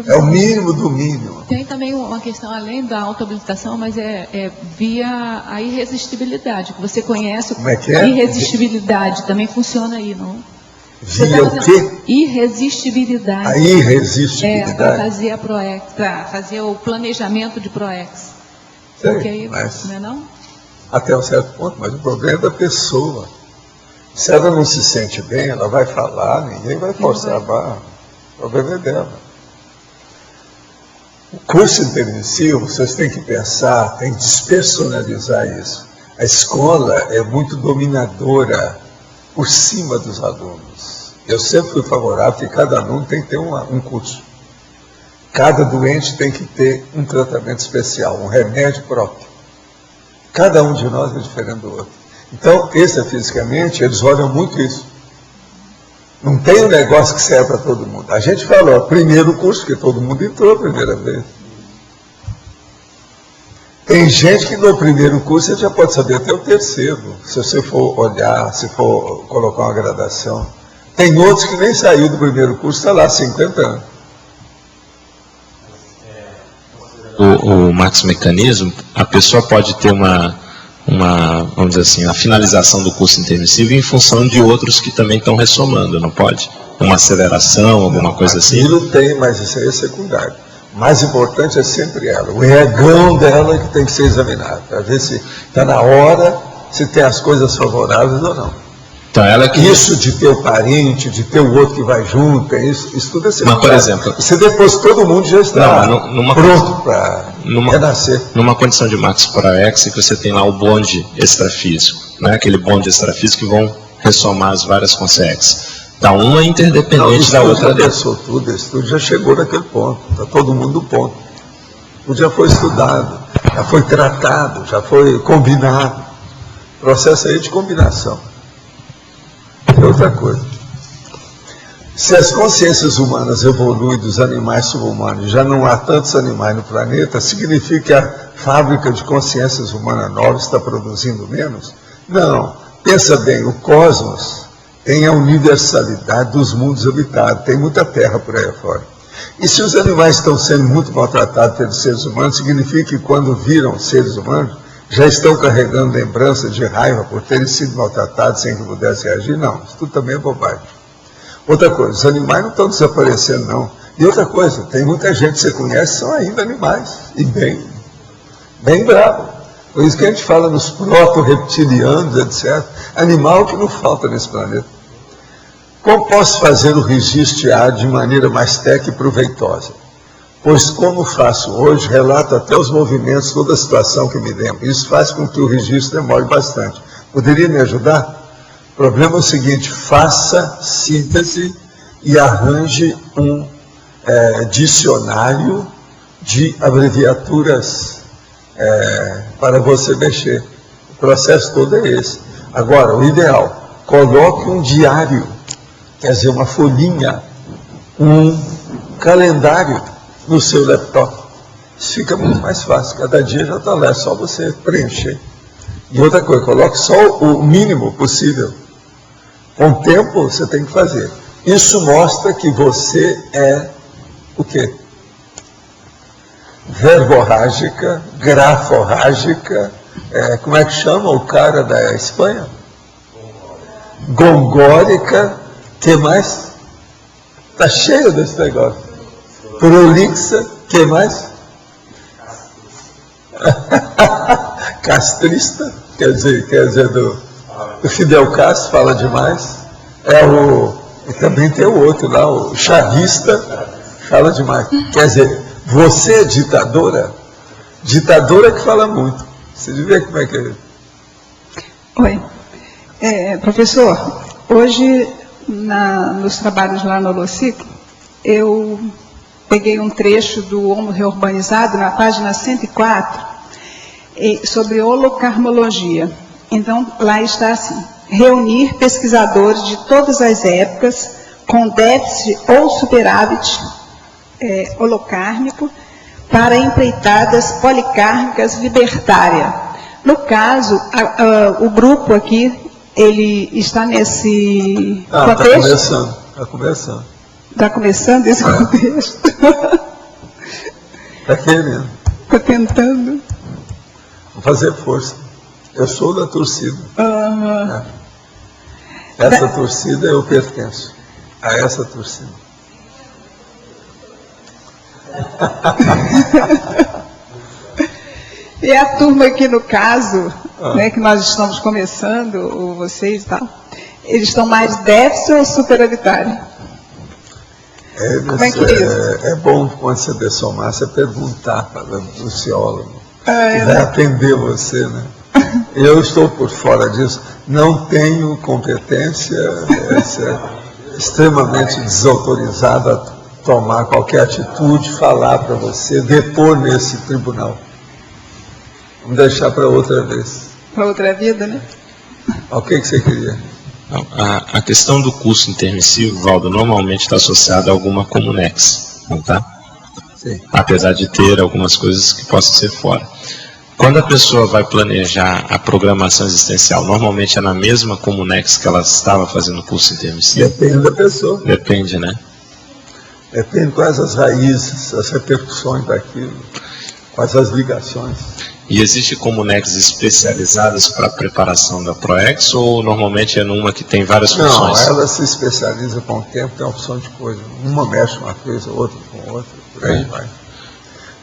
É o mínimo do mínimo. Tem também uma questão, além da autohabilitação, mas é via a irresistibilidade, que você conhece. Como é que é? Irresistibilidade também funciona aí, não? Via o quê? Irresistibilidade. A irresistibilidade. Para fazer a ProEx, para fazer o planejamento de ProEx. Porque aí, não é não? Até um certo ponto, mas o problema é da pessoa. Se ela não se sente bem, ela vai falar, ninguém vai forçar a barra. O problema é dela. O curso intermissivo, vocês têm que pensar, tem que despersonalizar isso. A escola é muito dominadora por cima dos alunos. Eu sempre fui favorável que cada aluno tem que ter um curso. Cada doente tem que ter um tratamento especial, um remédio próprio. Cada um de nós é diferente do outro. Então, fisicamente, eles olham muito isso. Não tem um negócio que serve para todo mundo. A gente falou, primeiro curso, que todo mundo entrou a primeira vez. Tem gente que no primeiro curso você já pode saber até o terceiro, se você for olhar, se for colocar uma gradação. Tem outros que nem saiu do primeiro curso, está lá 50 anos. O Max Mecanismo, a pessoa pode ter vamos dizer assim, a finalização do curso intermissivo em função de outros que também estão ressomando, não pode? Uma aceleração, alguma coisa assim? Aquilo tem, mas isso aí é secundário. O mais importante é sempre ela. O egão dela é que tem que ser examinado, para ver se está na hora, se tem as coisas favoráveis ou não. Então, ela que... Isso de ter o parente, de ter o outro que vai junto, isso tudo é secundário. Mas, por exemplo... Se depois todo mundo já está pronto para renascer. Numa condição de Max Proex, que você tem lá o bonde extrafísico, né? Aquele bonde extrafísico que vão ressomar as várias consex. Então, uma é interdependente da outra. Isso tudo já chegou naquele ponto. Está todo mundo no ponto. Tudo já foi estudado, já foi tratado, já foi combinado. O processo aí de combinação. É outra coisa. Se as consciências humanas evoluem dos animais subhumanos, já não há tantos animais no planeta, significa que a fábrica de consciências humanas novas está produzindo menos? Não. Pensa bem, o cosmos tem a universalidade dos mundos habitados, tem muita terra por aí fora. E se os animais estão sendo muito maltratados pelos seres humanos, significa que quando viram seres humanos, já estão carregando lembrança de raiva por terem sido maltratados sem que pudessem reagir? Não, isso tudo também é bobagem. Outra coisa, os animais não estão desaparecendo, não. E outra coisa, tem muita gente que você conhece que são ainda animais, e bem bravos. Por isso que a gente fala nos proto-reptilianos, etc. Animal que não falta nesse planeta. Como posso fazer o registro de maneira mais técnica e proveitosa? Pois, como faço hoje, relato até os movimentos, toda a situação que me lembro. Isso faz com que o registro demore bastante. Poderia me ajudar? O problema é o seguinte, faça síntese e arranje um dicionário de abreviaturas para você mexer. O processo todo é esse. Agora, o ideal, coloque um diário, quer dizer, uma folhinha, um calendário no seu laptop. Isso fica muito mais fácil. Cada dia já está lá, é só você preencher. E outra coisa, coloque só o mínimo possível. Com o tempo você tem que fazer. Isso mostra que você é o quê? Verborrágica, graforrágica, como é que chama o cara da Espanha? Gongórica, que mais? Está cheio desse negócio. Prolixa, que mais? Castrista, quer dizer do Fidel Castro, fala demais. E também tem o outro lá, o chavista, fala demais. Quer dizer, você é ditadora? Ditadora que fala muito. Você vê como é que é? Oi. Professor, hoje, nos trabalhos lá no Holociclo, eu peguei um trecho do Homo Reurbanizado, na página 104, sobre holocarmologia. Então, lá está assim: reunir pesquisadores de todas as épocas com déficit ou superávit holocármico para empreitadas policármicas libertária. No caso, o grupo aqui, ele está nesse contexto? Está começando. Está começando esse contexto? Está querendo. Está tentando. Vou fazer força. Eu sou da torcida. Essa torcida eu pertenço a essa torcida. E a turma aqui no caso, que nós estamos começando, ou vocês e tal, eles estão mais déficit ou superavitário? Como é que é isso? É bom quando você dessomar, você perguntar para o sociólogo, que vai atender você, né? Eu estou por fora disso, não tenho competência, extremamente desautorizado a tomar qualquer atitude, falar para você, depor nesse tribunal. Vamos deixar para outra vez. Para outra vida, né? O que você queria? Não, a questão do curso intermissivo, Valdo, normalmente está associada a alguma comunex, não está? Sim. Apesar de ter algumas coisas que possam ser fora. Quando a pessoa vai planejar a programação existencial, normalmente é na mesma comunex que ela estava fazendo o curso intermissivo? Depende da pessoa. Depende, né? Depende quais as raízes, as repercussões daquilo, quais as ligações. E existe comunex especializadas para a preparação da ProEx ou normalmente é numa que tem várias funções? Não, ela se especializa com o tempo, tem uma opção de coisa. Uma mexe com uma coisa, outra com outra, por aí vai.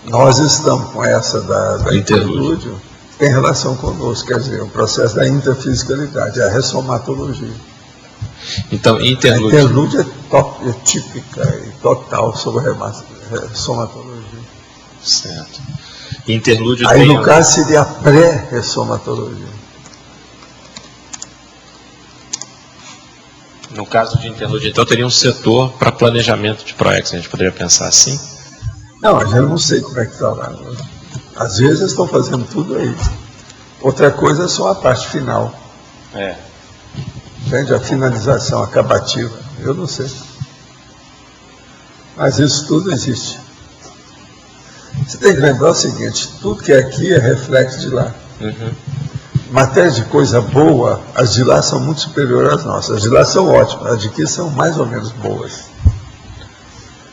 Nós estamos com essa da interlúdio, tem relação conosco, quer dizer, o processo da interfisicalidade, a ressomatologia. Então, A interlúdio é típica e total sobre a ressomatologia. Certo. Interlúdio Aí, tem... no caso, seria a pré-ressomatologia. No caso de interlúdio, então, teria um setor para planejamento de ProEx, a gente poderia pensar assim? Não, eu não sei como é que está lá. Às vezes eles estão fazendo tudo aí. Outra coisa é só a parte final. Entende? A finalização acabativa. Eu não sei. Mas isso tudo existe. Você tem que lembrar o seguinte, tudo que é aqui é reflexo de lá. Matéria de coisa boa, as de lá são muito superiores às nossas. As de lá são ótimas, as de aqui são mais ou menos boas.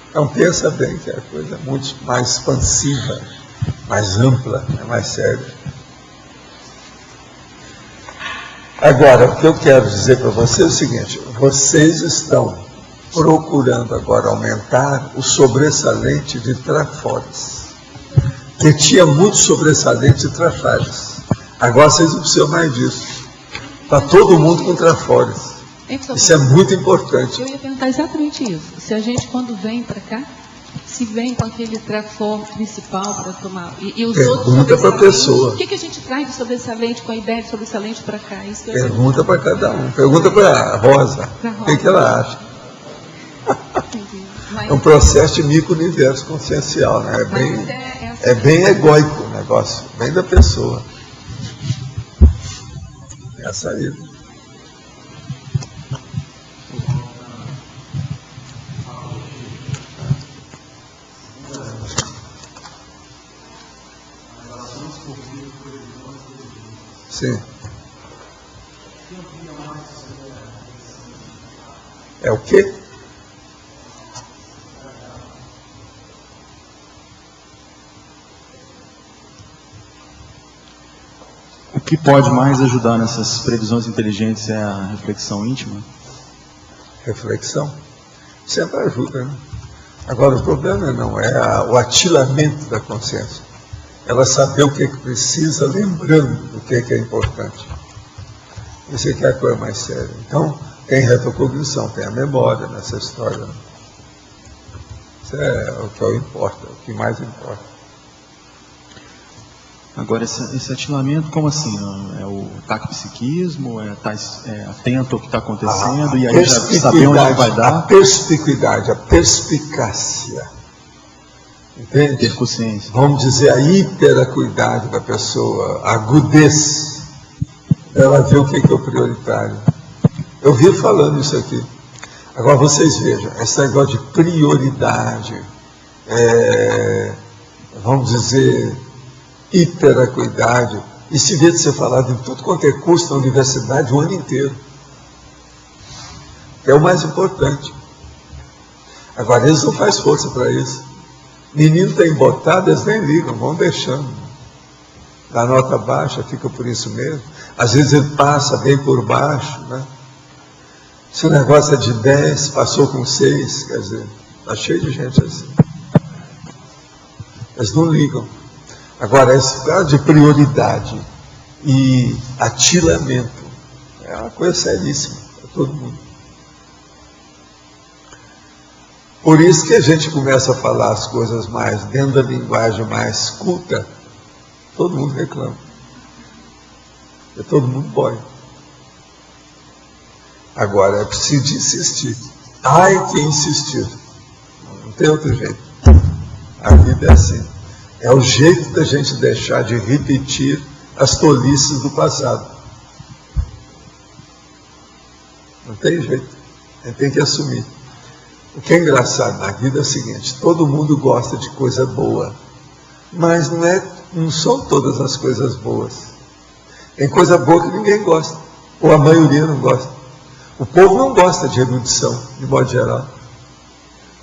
Então pensa bem que a coisa é muito mais expansiva, mais ampla, é mais séria. Agora, o que eu quero dizer para vocês é o seguinte, vocês estão procurando agora aumentar o sobressalente de trafores. Porque tinha muito sobressalente de trafalhas. Agora vocês não precisam mais disso. Está todo mundo com trafores. Isso é muito importante. Eu ia perguntar exatamente isso. Se a gente, quando vem para cá, se vem com aquele trafor principal para tomar... E os outros pergunta para a pessoa. O que a gente traz de sobressalente, com a ideia de sobressalente para cá? Isso que eu Pergunta para cada um. Pergunta para a Rosa. O que ela acha? É um processo de micro-universo consciencial, né? É bem egóico o negócio, bem da pessoa. É a saída. Sim. É o quê? O que pode mais ajudar nessas previsões inteligentes é a reflexão íntima? Reflexão? Sempre ajuda, né? Agora, o problema não é o atilamento da consciência. Ela saber o que precisa, lembrando do que é importante. Isso é que é a coisa mais séria. Então, tem retrocognição, tem a memória nessa história. Né? Isso é o que importa, o que mais importa. Agora, esse atilamento, como assim? É o taquipsiquismo? É atento ao que está acontecendo e aí já saber onde vai dar? A perspicuidade, a perspicácia. Entende? Ter consciência. Vamos dizer, a hiperacuidade da pessoa, a agudez. Ela vê o que é o prioritário. Eu vi falando isso aqui. Agora vocês vejam, esse negócio de prioridade, vamos dizer, hiperacuidade, e se vê de ser falado em tudo quanto é curso na universidade o ano inteiro. É o mais importante. Agora, eles não fazem força para isso. Menino está embotado, eles nem ligam, vão deixando. Dá nota baixa, fica por isso mesmo. Às vezes ele passa bem por baixo, né? Se o negócio é de 10, passou com 6, quer dizer, está cheio de gente assim. Eles não ligam. Agora, esse caso de prioridade e atilamento é uma coisa seríssima para todo mundo. Por isso que a gente começa a falar as coisas mais dentro da linguagem mais culta, todo mundo reclama. Todo mundo boia. Agora, é preciso insistir. Ai que insistir. Não tem outro jeito. A vida é assim. É o jeito da gente deixar de repetir as tolices do passado. Não tem jeito. A gente tem que assumir. O que é engraçado na vida é o seguinte: todo mundo gosta de coisa boa, mas não são todas as coisas boas. Tem coisa boa que ninguém gosta, ou a maioria não gosta. O povo não gosta de erudição, de modo geral.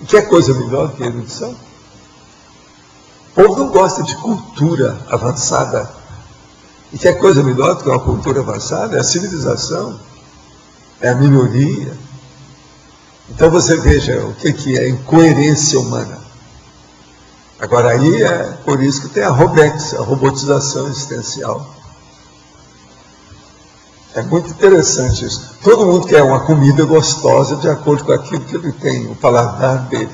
O que é coisa melhor que erudição? O povo não gosta de cultura avançada. E que é coisa melhor do que uma cultura avançada? É a civilização, é a melhoria. Então você veja o que é incoerência humana. Agora aí é por isso que tem a Robex, a robotização existencial. É muito interessante isso. Todo mundo quer uma comida gostosa de acordo com aquilo que ele tem, o paladar dele.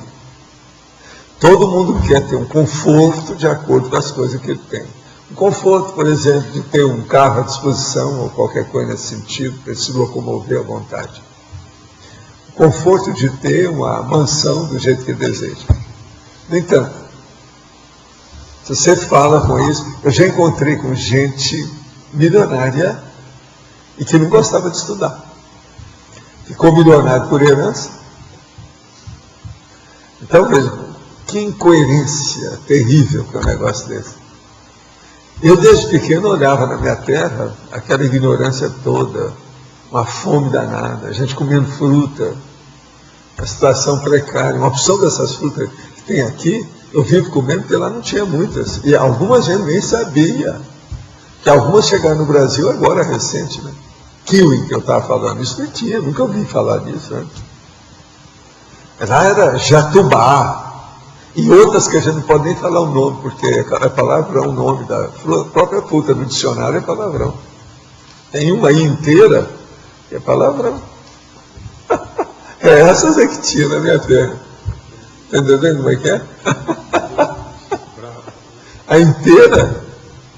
Todo mundo quer ter um conforto de acordo com as coisas que ele tem. Um conforto, por exemplo, de ter um carro à disposição ou qualquer coisa nesse sentido, para se locomover à vontade. O conforto de ter uma mansão do jeito que deseja. No entanto, se você fala com isso, eu já encontrei com gente milionária e que não gostava de estudar. Ficou milionário por herança. Então, veja, que incoerência terrível que é um negócio desse. Eu, desde pequeno, olhava na minha terra aquela ignorância toda, uma fome danada, a gente comendo fruta, a situação precária. Uma opção dessas frutas que tem aqui, eu vivo comendo porque lá não tinha muitas. E algumas gente nem sabia. Que algumas chegaram no Brasil agora, recente, né? Kiwi, que eu estava falando, isso não tinha, nunca ouvi falar disso antes. Lá era jatubá, e outras que a gente não pode nem falar o nome, porque é palavrão o nome da própria fruta, no dicionário é palavrão. Tem uma aí inteira que é palavrão. É essas é que tinha na minha terra. Está entendendo como é que é? A inteira,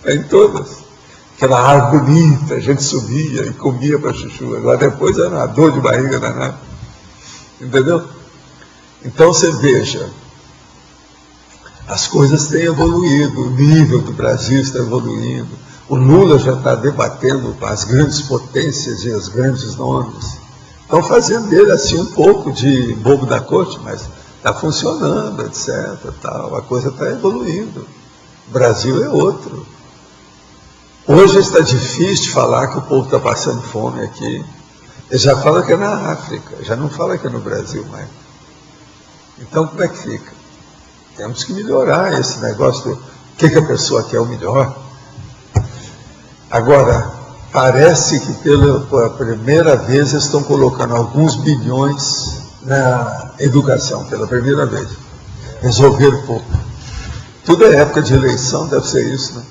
é em todas. Aquela árvore bonita, a gente subia e comia para chuchu. Agora depois era uma dor de barriga danada. Entendeu? Então você veja, as coisas têm evoluído, o nível do Brasil está evoluindo. O Lula já está debatendo com as grandes potências e os grandes nomes. Estão fazendo dele assim um pouco de bobo da corte, mas está funcionando, etc. Tal. A coisa está evoluindo. O Brasil é outro. Hoje está difícil de falar que o povo está passando fome aqui. Ele já fala que é na África, já não fala que é no Brasil mais. Então, como é que fica? Temos que melhorar esse negócio do que a pessoa quer o melhor. Agora, parece que pela primeira vez estão colocando alguns bilhões na educação, pela primeira vez. Resolveram pouco. Tudo é época de eleição, deve ser isso, né?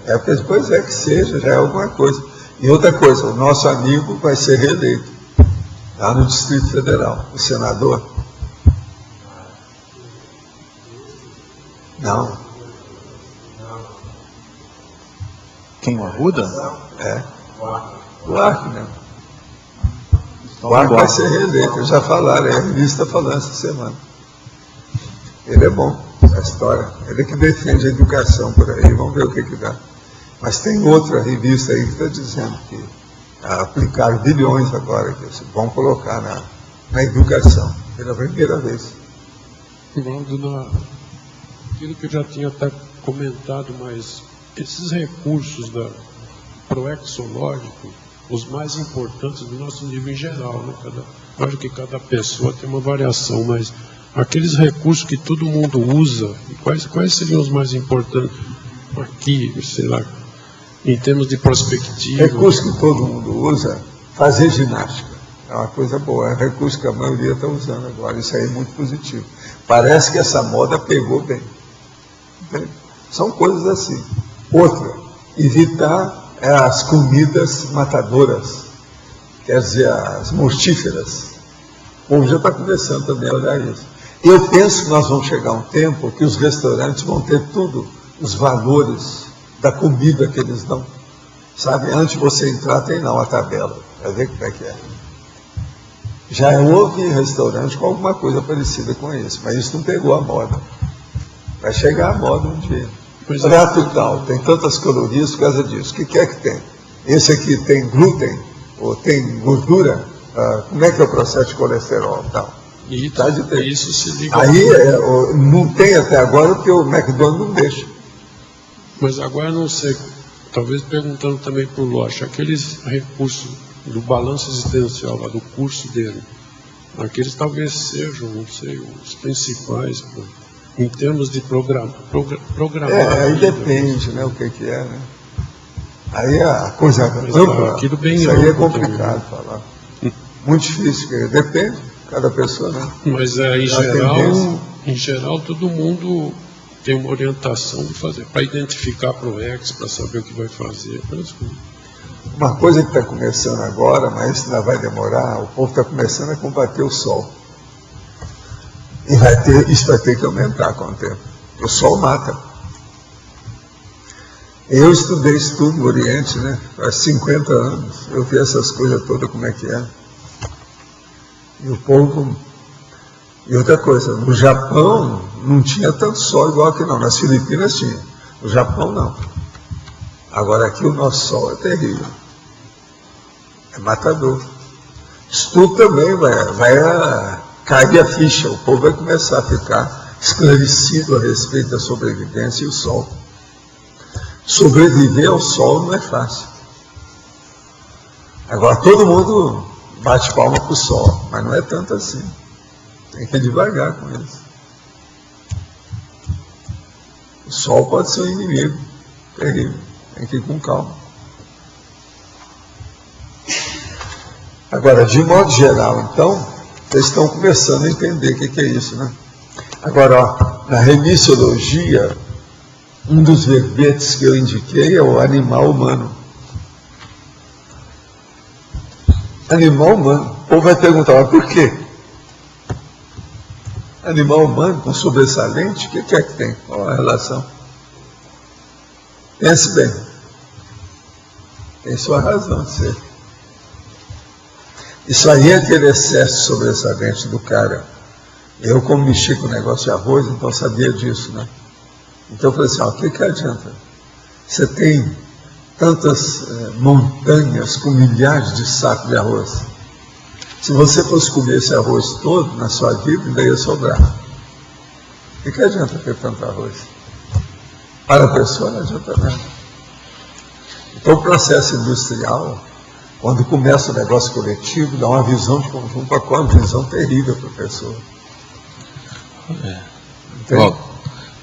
Época depois é que seja, já é alguma coisa. E outra coisa, o nosso amigo vai ser reeleito lá no Distrito Federal, o senador. Não. Quem, o Arruda? É. O Arco mesmo. O Arco vai ser reeleito, já falaram, a revista está falando essa semana. Ele é bom, essa história. Ele é que defende a educação por aí, vamos ver o que dá. Mas tem outra revista aí que está dizendo que aplicaram bilhões agora, que vão colocar na educação, pela primeira vez. Igualdo, aquilo que eu já tinha até comentado, mas esses recursos da proexológico, os mais importantes do nosso nível em geral, né? Acho que cada pessoa tem uma variação, mas aqueles recursos que todo mundo usa, quais seriam os mais importantes aqui, sei lá, em termos de perspectiva? Recurso que todo mundo usa, fazer ginástica. É uma coisa boa, é um recurso que a maioria está usando agora. Isso aí é muito positivo. Parece que essa moda pegou bem. Entende? São coisas assim. Outra, evitar as comidas matadoras, quer dizer, as mortíferas. O povo já está começando também a olhar isso. Eu penso que nós vamos chegar a um tempo que os restaurantes vão ter tudo, os valores da comida que eles dão. Sabe, antes de você entrar, tem lá uma tabela, para ver como é que é. Já houve restaurante com alguma coisa parecida com isso, mas isso não pegou a moda. Vai chegar a moda um dia. Prato tal, tem tantas calorias por causa disso. O que é que tem? Esse aqui tem glúten, ou tem gordura, como é que é o processo de colesterol tal? E isso se liga. Aí não tem até agora porque o McDonald's não deixa. Mas agora não sei, talvez perguntando também para o Locha, aqueles recursos do balanço existencial lá, do curso dele, aqueles talvez sejam, não sei, os principais, em termos de programar. Aí depende, né, o que é, né? Aí a coisa ampla, isso aí é complicado falar. Muito difícil, porque depende, cada pessoa, né? Mas em geral, todo mundo tem uma orientação de fazer, para identificar ProEx, para saber o que vai fazer. Uma coisa que está começando agora, mas isso ainda vai demorar, o povo está começando a combater o sol. E isso vai ter que aumentar com o tempo. O sol mata. Eu estudei isso tudo no Oriente, né? Há 50 anos. Eu vi essas coisas todas, como é que é. E o povo... E outra coisa, no Japão não tinha tanto sol igual aqui não. Nas Filipinas tinha. No Japão não. Agora aqui o nosso sol é terrível. É matador. Isso tudo também vai cair a ficha. O povo vai começar a ficar esclarecido a respeito da sobrevivência e o sol. Sobreviver ao sol não é fácil. Agora todo mundo bate palma para o sol, mas não é tanto assim. Tem que ir devagar com isso. O sol pode ser um inimigo terrível. Tem que ir com calma. Agora, de modo geral, então, vocês estão começando a entender o que é isso, né? Agora, ó, na remissiologia, um dos verbetes que eu indiquei é o animal humano. Animal humano. O povo vai perguntar, mas por quê? Animal humano com sobressalente, o que é que tem? Qual a relação? Pense bem. Tem sua razão de ser. Isso aí é aquele excesso sobressalente do cara. Eu, como mexi com o negócio de arroz, então sabia disso, né? Então eu falei assim, ó, o que adianta? Você tem tantas montanhas com milhares de sacos de arroz. Se você fosse comer esse arroz todo na sua vida, ainda ia sobrar. O que adianta ter tanto arroz? Para a pessoa não adianta nada. Então o processo industrial, quando começa o negócio coletivo, dá uma visão de conjunto, uma visão terrível para a pessoa. Bom,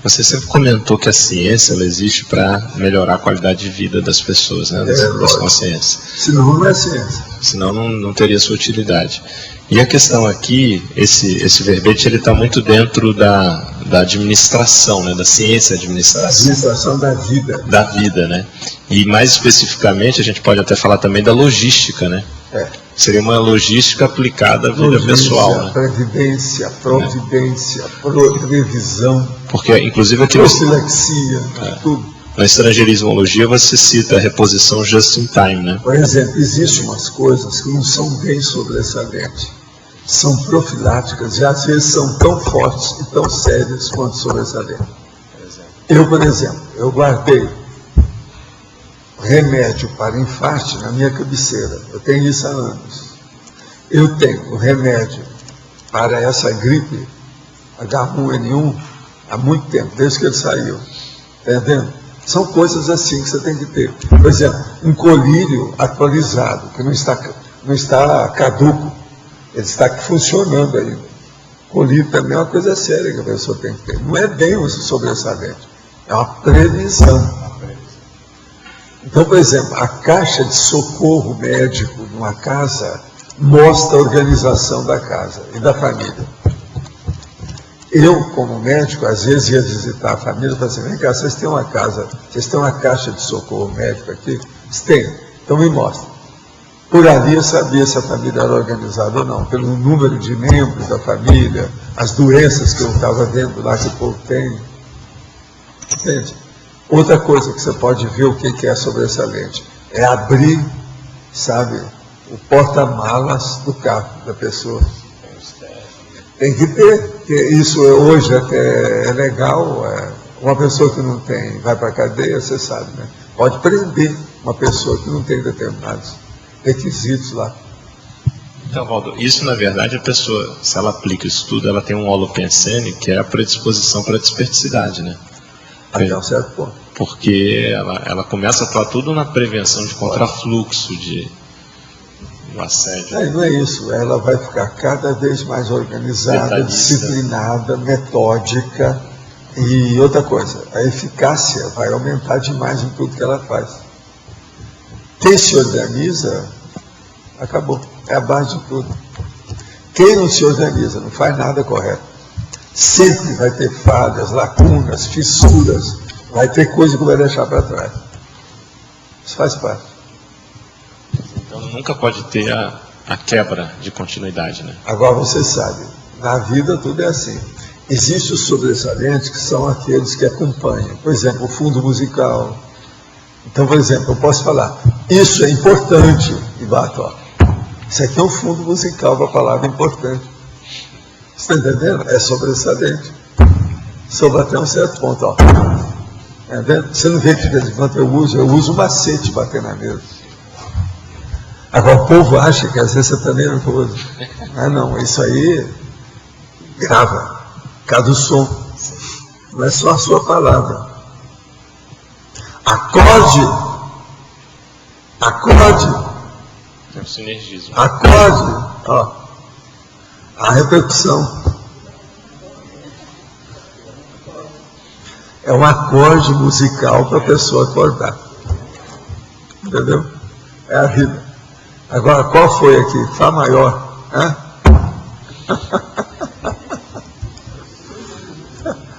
você sempre comentou que a ciência ela existe para melhorar a qualidade de vida das pessoas, né, das consciências. Senão não é ciência. Senão não teria sua utilidade. E a questão aqui, esse verbete, ele está muito dentro da administração, né, da ciência administração. Administração da vida. Da vida, né? E mais especificamente, a gente pode até falar também da logística, né? Seria uma logística aplicada à vida pessoal, né? Previdência, providência, previsão. Porque, inclusive, aqui profilaxia, tudo. Na estrangeirismologia você cita a reposição just in time, né? Por exemplo, existem umas coisas que não são bem sobressalentes. São profiláticas e às vezes são tão fortes e tão sérias quanto sobressalentes. Eu, por exemplo, eu guardei remédio para infarto na minha cabeceira. Eu tenho isso há anos. Eu tenho o remédio para essa gripe H1N1 há muito tempo, desde que ele saiu. Está entendendo? São coisas assim que você tem que ter. Por exemplo, um colírio atualizado, que não está caduco, ele está funcionando ainda. Colírio também é uma coisa séria que a pessoa tem que ter. Não é bem um sobressalente, é uma previsão. Então, por exemplo, a caixa de socorro médico numa casa mostra a organização da casa e da família. Eu, como médico, às vezes ia visitar a família e falava assim, vem cá, vocês têm uma casa, vocês têm uma caixa de socorro médico aqui? Vocês têm? Então me mostra. Por ali eu sabia se a família era organizada ou não, pelo número de membros da família, as doenças que eu estava vendo lá que o povo tem. Entende? Outra coisa que você pode ver o que é sobressalente é abrir, sabe, o porta-malas do carro da pessoa. Tem que ter, porque isso hoje até é legal. Uma pessoa que não tem, vai para a cadeia, você sabe, né? Pode prender uma pessoa que não tem determinados requisitos lá. Então, Valdo, isso na verdade a pessoa, se ela aplica isso tudo, ela tem um holopensene, que é a predisposição para a desperticidade, né? Até um certo ponto. Porque ela começa a atuar tudo na prevenção de contrafluxo, de assédio. Não é isso, ela vai ficar cada vez mais organizada, disciplinada, metódica. E outra coisa, a eficácia vai aumentar demais em tudo que ela faz. Quem se organiza, acabou. É a base de tudo. Quem não se organiza, não faz nada correto. Sempre vai ter falhas, lacunas, fissuras. Vai ter coisa que vai deixar para trás. Isso faz parte. Então nunca pode ter a quebra de continuidade, né? Agora você sabe, na vida tudo é assim. Existem os sobressalentes que são aqueles que acompanham. Por exemplo, o fundo musical. Então, por exemplo, eu posso falar, isso é importante, e bato, ó. Isso aqui é um fundo musical para a palavra importante. Você está entendendo? É sobressalente. Sobre até um certo ponto, ó. É vendo? Você não vê que de vez em quando eu uso macete bater na mesa. Agora o povo acha que às vezes você também não usa. Ah não, isso aí grava, cada som. Não é só a sua palavra. Acorde. É o sinergismo. Acorde. Ó. A repercussão. É um acorde musical para a pessoa acordar. Entendeu? É a vida. Agora, qual foi aqui? Fá maior. Hã?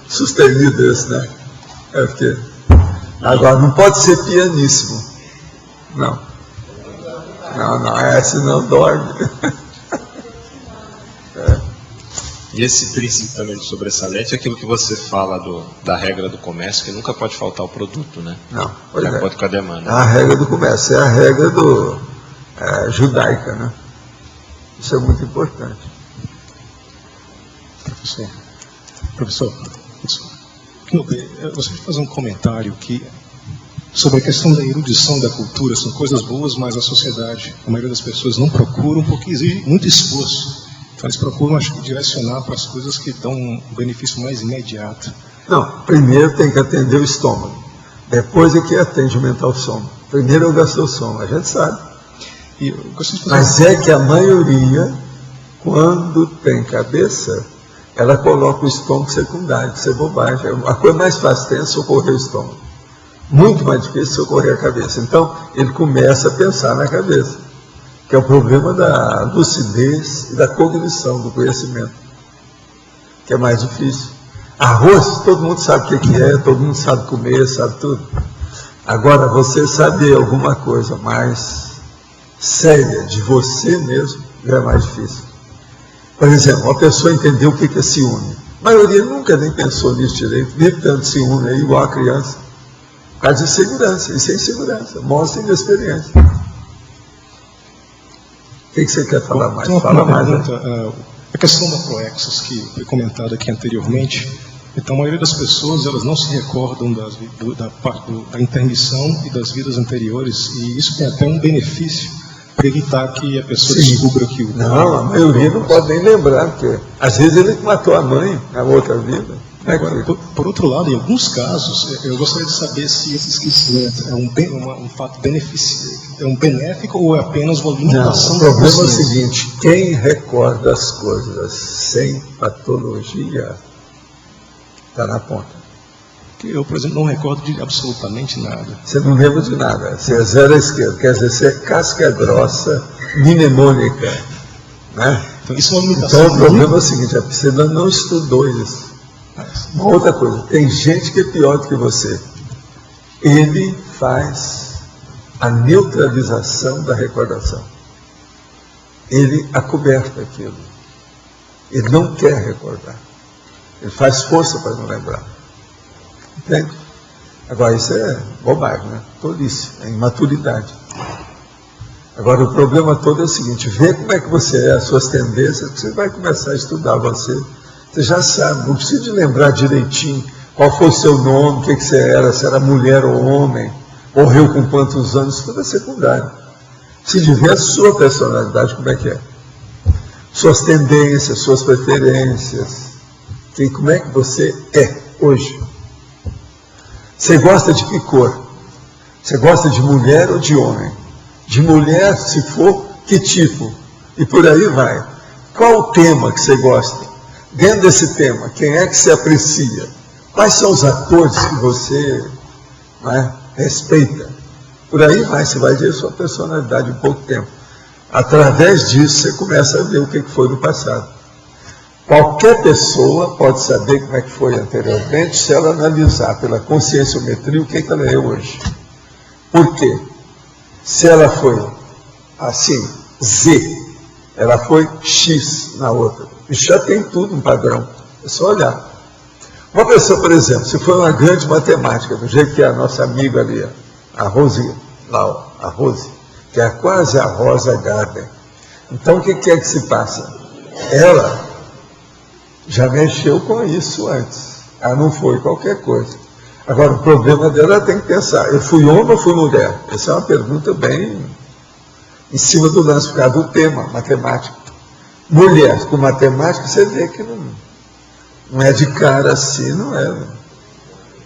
Sustenido esse, né? É porque... Agora, não pode ser pianíssimo. Não. Não, senão dorme. E esse princípio também do sobressalente é aquilo que você fala da regra do comércio, que nunca pode faltar o produto, né? Não, de acordo com a demanda. A regra do comércio é a regra judaica, né? Isso é muito importante. Professor, eu gostaria de fazer um comentário sobre a questão da erudição da cultura. São coisas boas, mas a sociedade, a maioria das pessoas não procuram porque exige muito esforço. Então eles procuram, acho que, direcionar para as coisas que dão um benefício mais imediato. Não, primeiro tem que atender o estômago. Depois é que atende o mental sono. Primeiro é o gastrossomo, a gente sabe. Mas é que a maioria, quando tem cabeça, ela coloca o estômago secundário, isso é bobagem. A coisa mais fácil tem é socorrer o estômago. Muito mais difícil socorrer a cabeça. Então, ele começa a pensar na cabeça, que é o problema da lucidez e da cognição do conhecimento, que é mais difícil. Arroz, todo mundo sabe o que é, todo mundo sabe comer, sabe tudo. Agora, você saber alguma coisa mais séria de você mesmo, já é mais difícil. Por exemplo, uma pessoa entendeu o que é ciúme. A maioria nunca nem pensou nisso direito, vive tanto ciúme aí, igual a criança. Por causa de segurança, e sem segurança, mostra inexperiência. O que você quer falar mais? Fala mais. A questão da Proexos, que foi comentada aqui anteriormente, então a maioria das pessoas elas não se recordam da intermissão e das vidas anteriores, e isso tem até um benefício para evitar que a pessoa descubra que o... Não, a maioria não pode nem lembrar, porque às vezes ele matou a mãe na outra vida. Agora, por outro lado, em alguns casos, eu gostaria de saber se esse esquecimento é um fato benéfico ou é apenas uma limitação. Não, o problema é o seguinte: quem recorda as coisas sem patologia está na ponta. Eu, por exemplo, não recordo de absolutamente nada. Você não lembra de nada, você é zero à esquerda, quer dizer, você é casca grossa, mnemônica. Né? Então, isso é uma limitação. Então, o problema é o seguinte: você não estudou isso. Uma outra coisa, tem gente que é pior do que você. Ele faz a neutralização da recordação. Ele acoberta aquilo. Ele não quer recordar. Ele faz força para não lembrar. Entende? Agora, isso é bobagem, né? Tolice, é imaturidade. Agora, o problema todo é o seguinte, vê como é que você é, as suas tendências, porque você vai começar a estudar você já sabe, não precisa de lembrar direitinho qual foi o seu nome, o que você era, se era mulher ou homem, morreu com quantos anos, isso tudo é secundário. Se de ver a sua personalidade, como é que é? Suas tendências, suas preferências, e como é que você é hoje. Você gosta de que cor? Você gosta de mulher ou de homem? De mulher, se for, que tipo? E por aí vai. Qual o tema que você gosta? Dentro desse tema, quem é que você aprecia? Quais são os atores que você respeita? Por aí vai, você vai ver a sua personalidade em pouco tempo. Através disso, você começa a ver o que foi no passado. Qualquer pessoa pode saber como é que foi anteriormente se ela analisar pela conscienciometria o que ela é hoje. Por quê? Se ela foi assim, Z, ela foi X na outra. E já tem tudo um padrão, é só olhar. Uma pessoa, por exemplo, se for uma grande matemática, do jeito que é a nossa amiga ali, a Rose, que é quase a Rosa Garden. Então, o que é que se passa? Ela já mexeu com isso antes. Ela não foi qualquer coisa. Agora, o problema dela, ela tem que pensar, eu fui homem ou fui mulher? Essa é uma pergunta bem em cima do lance, por causa do tema, matemática. Mulher com matemática, você vê que não é de cara assim, não é.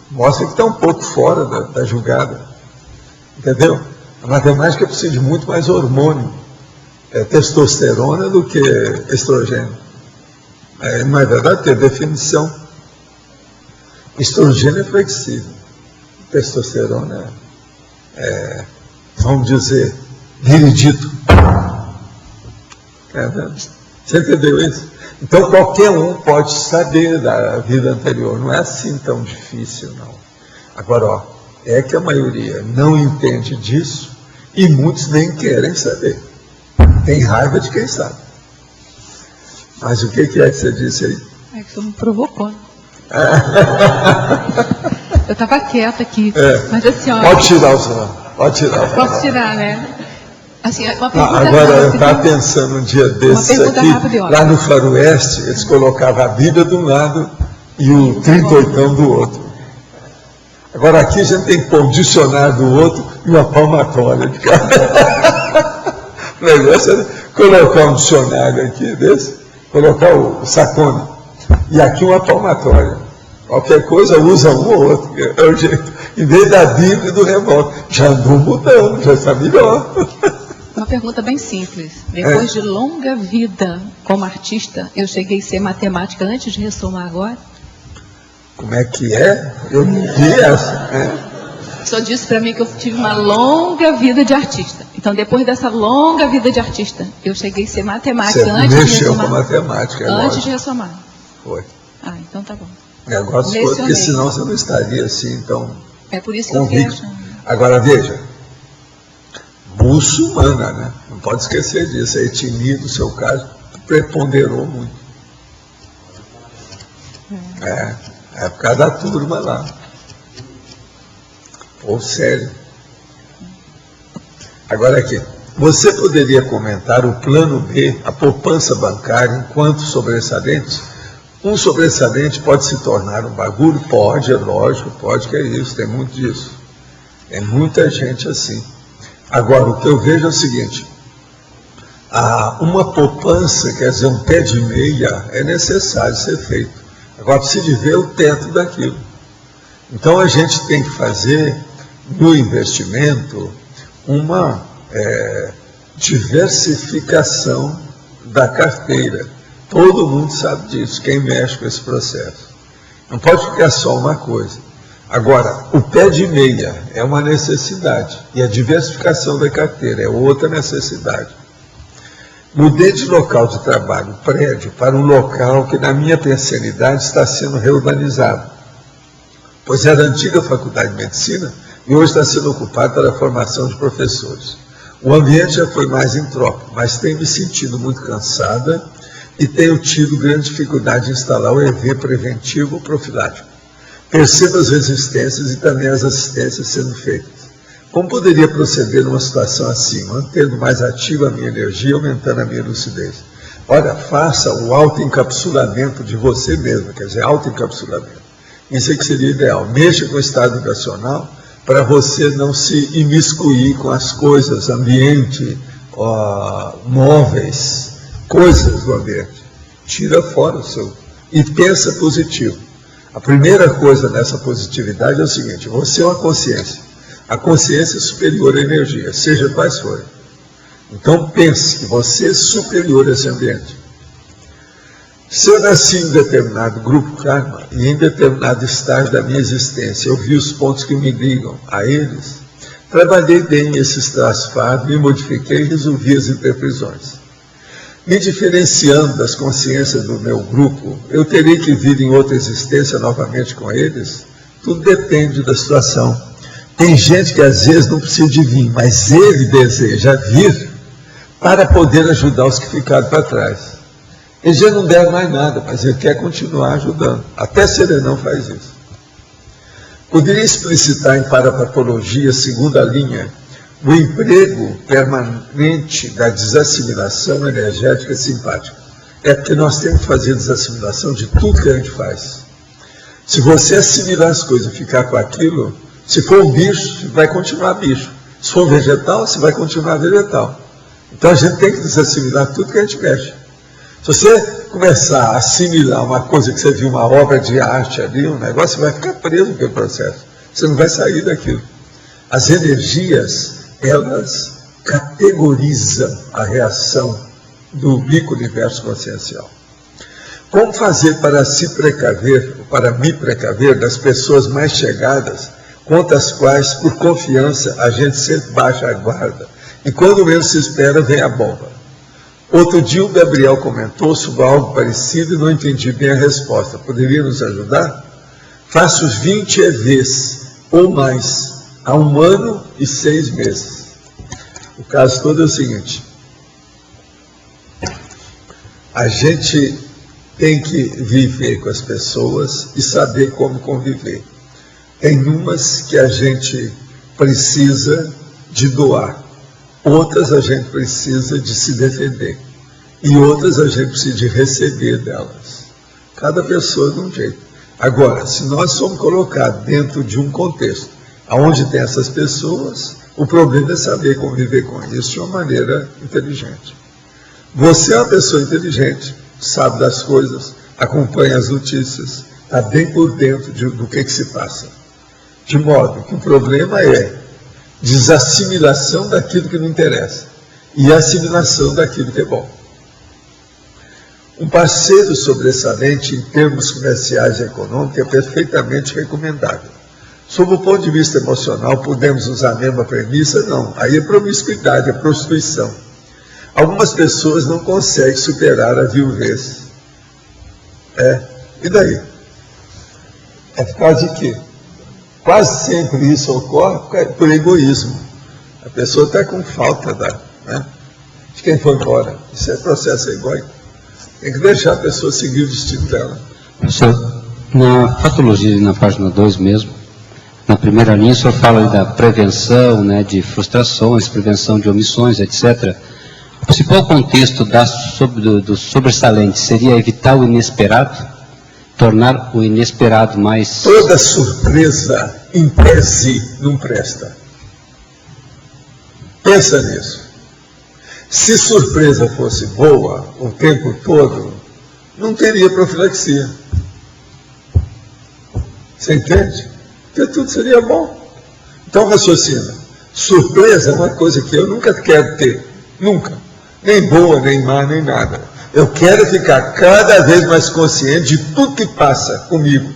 Mostra que está um pouco fora da jogada. Entendeu? A matemática precisa de muito mais hormônio, testosterona do que estrogênio. Não é verdade? Tem definição. Estrogênio é flexível. Testosterona vamos dizer, viridito. Você entendeu isso? Então qualquer um pode saber da vida anterior. Não é assim tão difícil, não. Agora, é que a maioria não entende disso e muitos nem querem saber. Tem raiva de quem sabe. Mas o que é que você disse aí? É que você me provocou. Eu estava quieta aqui. Mas assim, ó, pode tirar o som. Pode tirar. Posso tirar, né? Assim, uma pergunta agora, rápida. eu estava pensando um dia desses aqui, rápida, lá no Faroeste, eles colocavam a Bíblia de um lado e o 38 do outro. Agora aqui a gente tem que pôr um dicionário do outro e uma palmatória de cada. O negócio é colocar um dicionário aqui desse, colocar o sacone, e aqui uma palmatória. Qualquer coisa usa um ou outro, é o jeito. Em vez da Bíblia e do revólver. Já andou mudando, já está melhor. Uma pergunta bem simples. Depois de longa vida como artista, eu cheguei a ser matemática antes de ressomar agora? Como é que é? Eu não vi essa. O senhor disse para mim que eu tive uma longa vida de artista. Então, depois dessa longa vida de artista, eu cheguei a ser matemática antes de mexeu ressomar. Com matemática, antes de ressomar. Foi. Ah, então tá bom. Negócio foi, porque senão você não estaria assim, então. É por isso que eu fiquei achando. Agora veja, muçulmana, né? Não pode esquecer disso. A etnia, no seu caso, preponderou muito. É por causa da turma lá. Ou sério. Agora aqui, você poderia comentar o plano B, a poupança bancária, enquanto sobressalentes? Um sobressalente pode se tornar um bagulho? Pode, é lógico, pode, que é isso, tem muito disso. Tem muita gente assim. Agora, o que eu vejo é o seguinte, uma poupança, quer dizer, um pé de meia, é necessário ser feito. Agora, precisa ver o teto daquilo. Então, a gente tem que fazer, no investimento, uma diversificação da carteira. Todo mundo sabe disso, quem mexe com esse processo. Não pode ficar só uma coisa. Agora, o pé de meia é uma necessidade, e a diversificação da carteira é outra necessidade. Mudei de local de trabalho, prédio, para um local que, na minha pensanidade, está sendo reurbanizado, pois era a antiga Faculdade de Medicina e hoje está sendo ocupado para a formação de professores. O ambiente já foi mais entrópico, mas tenho me sentido muito cansada e tenho tido grande dificuldade em instalar o EV preventivo ou profilático. Percebo as resistências e também as assistências sendo feitas. Como poderia proceder numa situação assim, mantendo mais ativa a minha energia e aumentando a minha lucidez? Olha, faça o autoencapsulamento de você mesmo, quer dizer, autoencapsulamento. Isso é que seria ideal. Mexa com o estado vibracional para você não se imiscuir com as coisas, ambiente, móveis, coisas do ambiente. Tira fora o seu... E pensa positivo. A primeira coisa nessa positividade é o seguinte: você é uma consciência. A consciência é superior à energia, seja quais forem. Então pense que você é superior a esse ambiente. Se eu nasci em determinado grupo karma e em determinado estágio da minha existência, eu vi os pontos que me ligam a eles, trabalhei bem esses traços fados, me modifiquei e resolvi as imperfeições. Me diferenciando das consciências do meu grupo, eu terei que vir em outra existência novamente com eles? Tudo depende da situação. Tem gente que às vezes não precisa de vir, mas ele deseja vir para poder ajudar os que ficaram para trás. Ele já não deve mais nada, mas ele quer continuar ajudando. Até Serenão faz isso. Poderia explicitar em parapatologia, segunda linha, o emprego permanente da desassimilação energética simpática. É porque nós temos que fazer desassimilação de tudo que a gente faz. Se você assimilar as coisas e ficar com aquilo, se for um bicho, vai continuar bicho. Se for vegetal, você vai continuar vegetal. Então a gente tem que desassimilar tudo que a gente mexe. Se você começar a assimilar uma coisa que você viu, uma obra de arte ali, um negócio, você vai ficar preso naquele processo. Você não vai sair daquilo. As energias, elas categorizam a reação do micro-universo consciencial. Como fazer para se precaver, para me precaver das pessoas mais chegadas, contra as quais, por confiança, a gente sempre baixa a guarda. E quando menos se espera, vem a bomba. Outro dia o Gabriel comentou sobre algo parecido e não entendi bem a resposta. Poderia nos ajudar? Faço 20 EVs ou mais há 1 ano e 6 meses. O caso todo é o seguinte: a gente tem que viver com as pessoas e saber como conviver. Tem umas que a gente precisa de doar, outras a gente precisa de se defender, e outras a gente precisa de receber delas. Cada pessoa de um jeito. Agora, se nós somos colocados dentro de um contexto onde tem essas pessoas, o problema é saber conviver com isso de uma maneira inteligente. Você é uma pessoa inteligente, sabe das coisas, acompanha as notícias, está bem por dentro do que se passa. De modo que o problema é desassimilação daquilo que não interessa e assimilação daquilo que é bom. Um parceiro sobressalente em termos comerciais e econômicos é perfeitamente recomendável. Sob o ponto de vista emocional, podemos usar a mesma premissa? Não. Aí é promiscuidade, é prostituição. Algumas pessoas não conseguem superar a viuvez. E daí? É por causa de quê? Quase sempre isso ocorre por egoísmo. A pessoa está com falta de quem foi embora. Isso é processo egóico. Tem que deixar a pessoa seguir o destino dela. Professor, na patologia, na página 2 mesmo, na primeira linha, o senhor fala da prevenção, de frustrações, prevenção de omissões, etc. O principal contexto do sobressalente seria evitar o inesperado? Tornar o inesperado mais... Toda surpresa, em tese, não presta. Pensa nisso. Se surpresa fosse boa o tempo todo, não teria profilaxia. Você entende? Porque tudo seria bom. Então raciocina. Surpresa é uma coisa que eu nunca quero ter. Nunca. Nem boa, nem má, nem nada. Eu quero ficar cada vez mais consciente de tudo que passa comigo.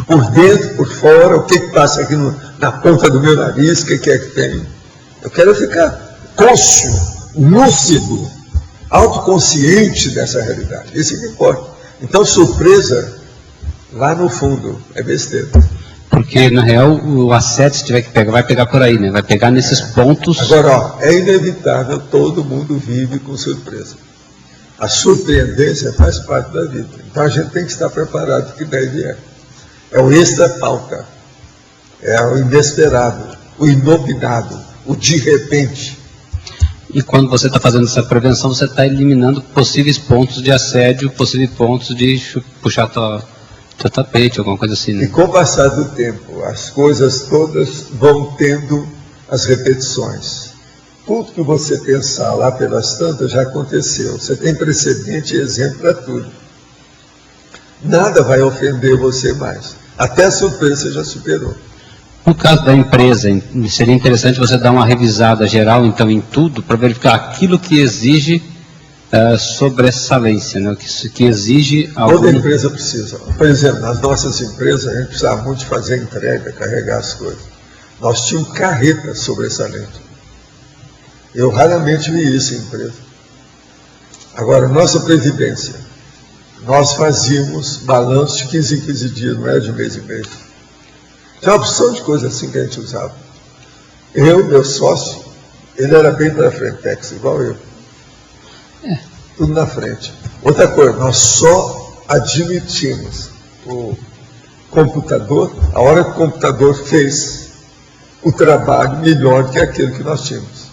Por dentro, por fora, o que passa aqui na ponta do meu nariz, o que é que tem. Eu quero ficar cônscio, lúcido, autoconsciente dessa realidade. Isso é que importa. Então, surpresa, lá no fundo, é besteira. Porque, na real, o asceta, se tiver que pegar, vai pegar por aí, Vai pegar nesses pontos... Agora, é inevitável, todo mundo vive com surpresa. A surpreendência faz parte da vida. Então a gente tem que estar preparado que daí vier. É o extra-pauta. É o inesperado. o inopinado, o de repente. E quando você está fazendo essa prevenção, você está eliminando possíveis pontos de assédio, possíveis pontos de puxar teu tapete, alguma coisa assim, né? E com o passar do tempo, as coisas todas vão tendo as repetições. Tudo que você pensar lá pelas tantas já aconteceu. Você tem precedente e exemplo para tudo. Nada vai ofender você mais. Até a surpresa você já superou. No caso da empresa, seria interessante você dar uma revisada geral, então, em tudo, para verificar aquilo que exige sobressalência, né? que exige algum... Toda empresa precisa. Por exemplo, nas nossas empresas, a gente precisava muito de fazer entrega, carregar as coisas. Nós tínhamos carreta sobressalente. Eu raramente vi isso em empresa. Agora, nossa previdência, nós fazíamos balanço de 15 em 15 dias, não é de mês em mês. Tinha uma opção de coisa assim que a gente usava. Eu, meu sócio, ele era bem para Frentex, igual eu. Tudo na frente. Outra coisa, nós só admitimos o computador a hora que o computador fez o trabalho melhor que aquele que nós tínhamos.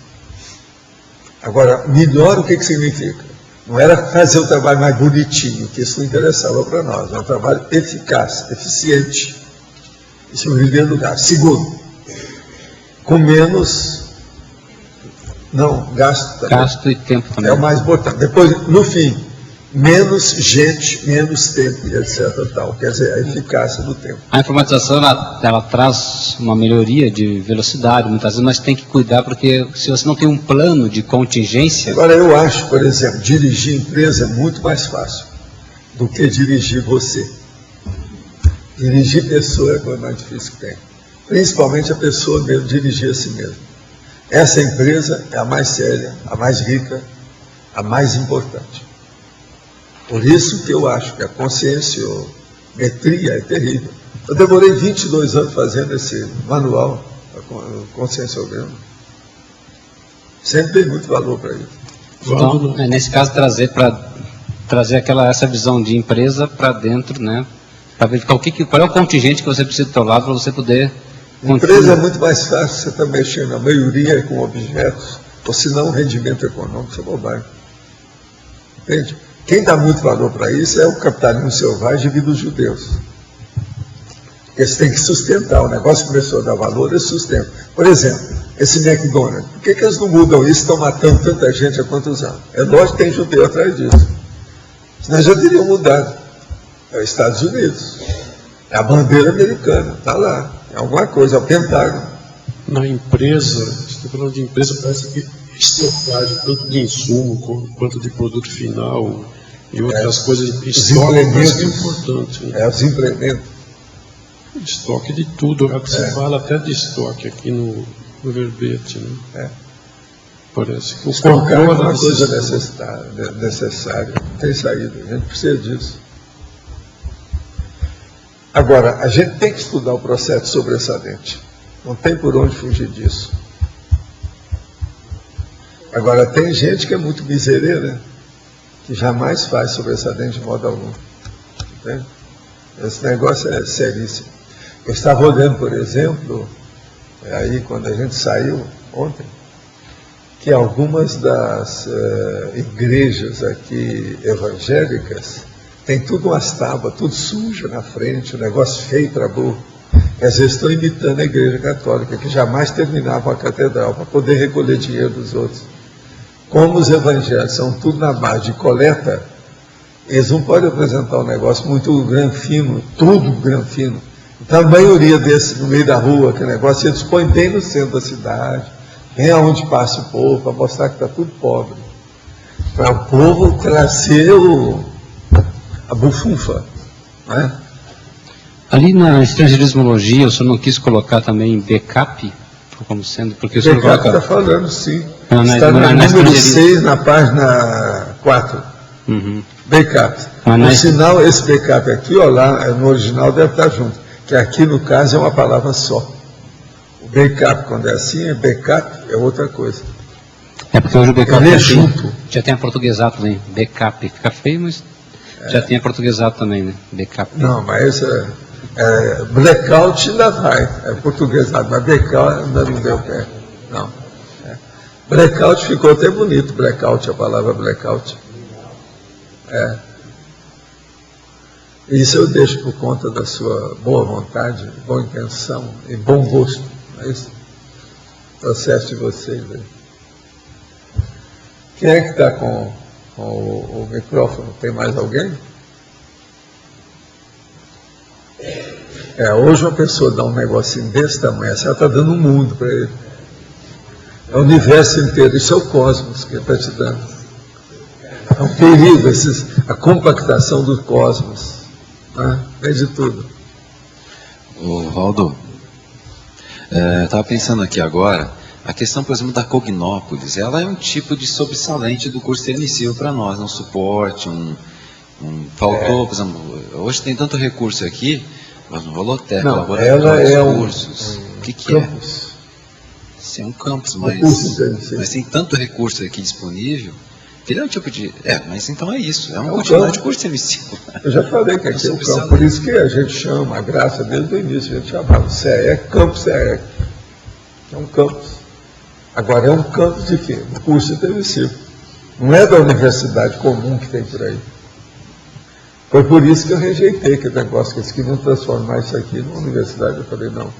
Agora, melhor o que significa? Não era fazer o trabalho mais bonitinho, que isso não interessava para nós. Era um trabalho eficaz, eficiente. Isso em primeiro lugar. Segundo, com menos... Não, gasto também. Gasto e tempo também. É o mais importante. Depois, no fim, menos gente, menos tempo, e etc. Tal. Quer dizer, a eficácia do tempo. A informatização, ela traz uma melhoria de velocidade, muitas vezes, mas tem que cuidar, porque se você não tem um plano de contingência... Agora, eu acho, por exemplo, dirigir empresa é muito mais fácil do que dirigir você. Dirigir pessoa é a coisa mais difícil que tem. Principalmente a pessoa mesmo dirigir a si mesma. Essa empresa é a mais séria, a mais rica, a mais importante. Por isso que eu acho que a conscienciometria é terrível. Eu demorei 22 anos fazendo esse manual da conscienciograma. Sempre dei muito valor para isso. Então, nesse caso, trazer essa visão de empresa para dentro, né? Para verificar qual é o contingente que você precisa do seu lado para você poder... Empresa é muito mais fácil, você está mexendo, a maioria é com objetos, ou se não, rendimento econômico, isso é bobagem. Entende? Quem dá muito valor para isso é o capitalismo selvagem e dos judeus. Eles têm que sustentar, o negócio começou a dar valor, eles sustentam. Por exemplo, esse McDonald's, por que eles não mudam isso, estão matando tanta gente há quantos anos? É lógico que tem judeu atrás disso. Senão já teriam mudado. É os Estados Unidos. É a bandeira americana, está lá. É alguma coisa, é o Pentágono. Na empresa, estou falando de empresa, parece que estocagem, tanto de insumo quanto de produto final e outras coisas. Estoque é importante. Né? Os implementos. Estoque de tudo. Você fala até de estoque aqui no verbete. Né? Parece que o controle é uma coisa necessária. Não tem saída, a gente precisa disso. Agora, a gente tem que estudar o processo sobressalente. Não tem por onde fugir disso. Agora, tem gente que é muito misereira, que jamais faz sobressalente de modo algum. Entende? Esse negócio é seríssimo. Eu estava olhando, por exemplo, aí quando a gente saiu ontem, que algumas das igrejas aqui evangélicas tem tudo umas tábuas, tudo sujo na frente, um negócio feio para burro. Às vezes estão imitando a igreja católica, que jamais terminava a catedral, para poder recolher dinheiro dos outros. Como os evangelhos são tudo na base de coleta, eles não podem apresentar um negócio muito granfino, tudo granfino. Então a maioria desses no meio da rua, aquele negócio, eles põem bem no centro da cidade, bem aonde passa o povo, para mostrar que está tudo pobre. Para o povo trazer a bufunfa, né? Ali na estrangeirismologia, o senhor não quis colocar também backup, como sendo, porque o senhor backup coloca... está falando, sim. Não, está no número 6, na página 4. Uhum. Backup. No sinal, esse backup aqui, ó, lá no original deve estar junto, que aqui no caso é uma palavra só. O backup, quando é assim, backup é outra coisa. É porque hoje o backup é junto. Já tem aportuguesado também, backup. Fica feio, mas já tem aportuguesado também, né? Backup. Não, mas essa... Blackout ainda vai, é portuguesado, mas blackout ainda não deu pé. Não. Blackout ficou até bonito, blackout, a palavra blackout. Isso eu deixo por conta da sua boa vontade, boa intenção e bom gosto. É isso? Processo de vocês aí. Quem é que está com o microfone? Tem mais alguém? Hoje uma pessoa dá um negocinho desse tamanho, ela está dando um mundo para ele. É o universo inteiro, isso é o cosmos que ele está te dando. É um perigo, a compactação do cosmos. É de tudo. Ô, Valdo, estava pensando aqui agora, a questão, por exemplo, da Cognópolis, ela é um tipo de sobressalente do curso intermissivo para nós, um suporte, faltou, por exemplo, hoje tem tanto recurso aqui, mas não rolou cursos. O que campus. Sim, um campus, mas tem tanto recurso aqui disponível. Ele é um tipo de... mas então é isso. É uma quantidade de curso intermissivo. Eu já falei que aqui é o campo. Por isso que a gente chama, a graça desde o início, a gente chamava CEEC, campus CEEC. É um campus. Agora é um campus de quê? Um curso intermissivo. Não é da universidade comum que tem por aí. Foi por isso que eu rejeitei aquele negócio, que eles queriam transformar isso aqui numa universidade. Eu falei, não.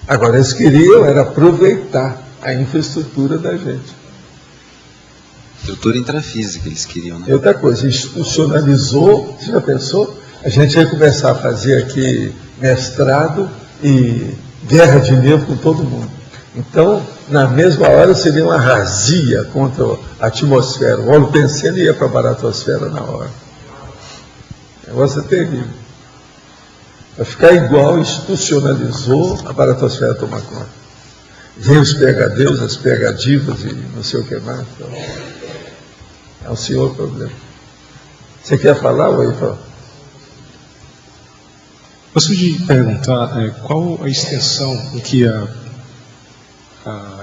Agora, eles queriam era aproveitar a infraestrutura da gente. Estrutura intrafísica eles queriam, né? E outra coisa, institucionalizou, você já pensou? A gente ia começar a fazer aqui mestrado e guerra de nervo com todo mundo. Então, na mesma hora, seria uma razia contra a atmosfera. O óleo pensando ia para a baratosfera na hora. O negócio é terrível. Vai ficar igual, institucionalizou, a baratosfera toma conta. Vem os pegadeiros, as pegadivas e não sei o que mais. Então, é o senhor problema. Você quer falar ou aí fala? Gostaria de perguntar qual a extensão em que a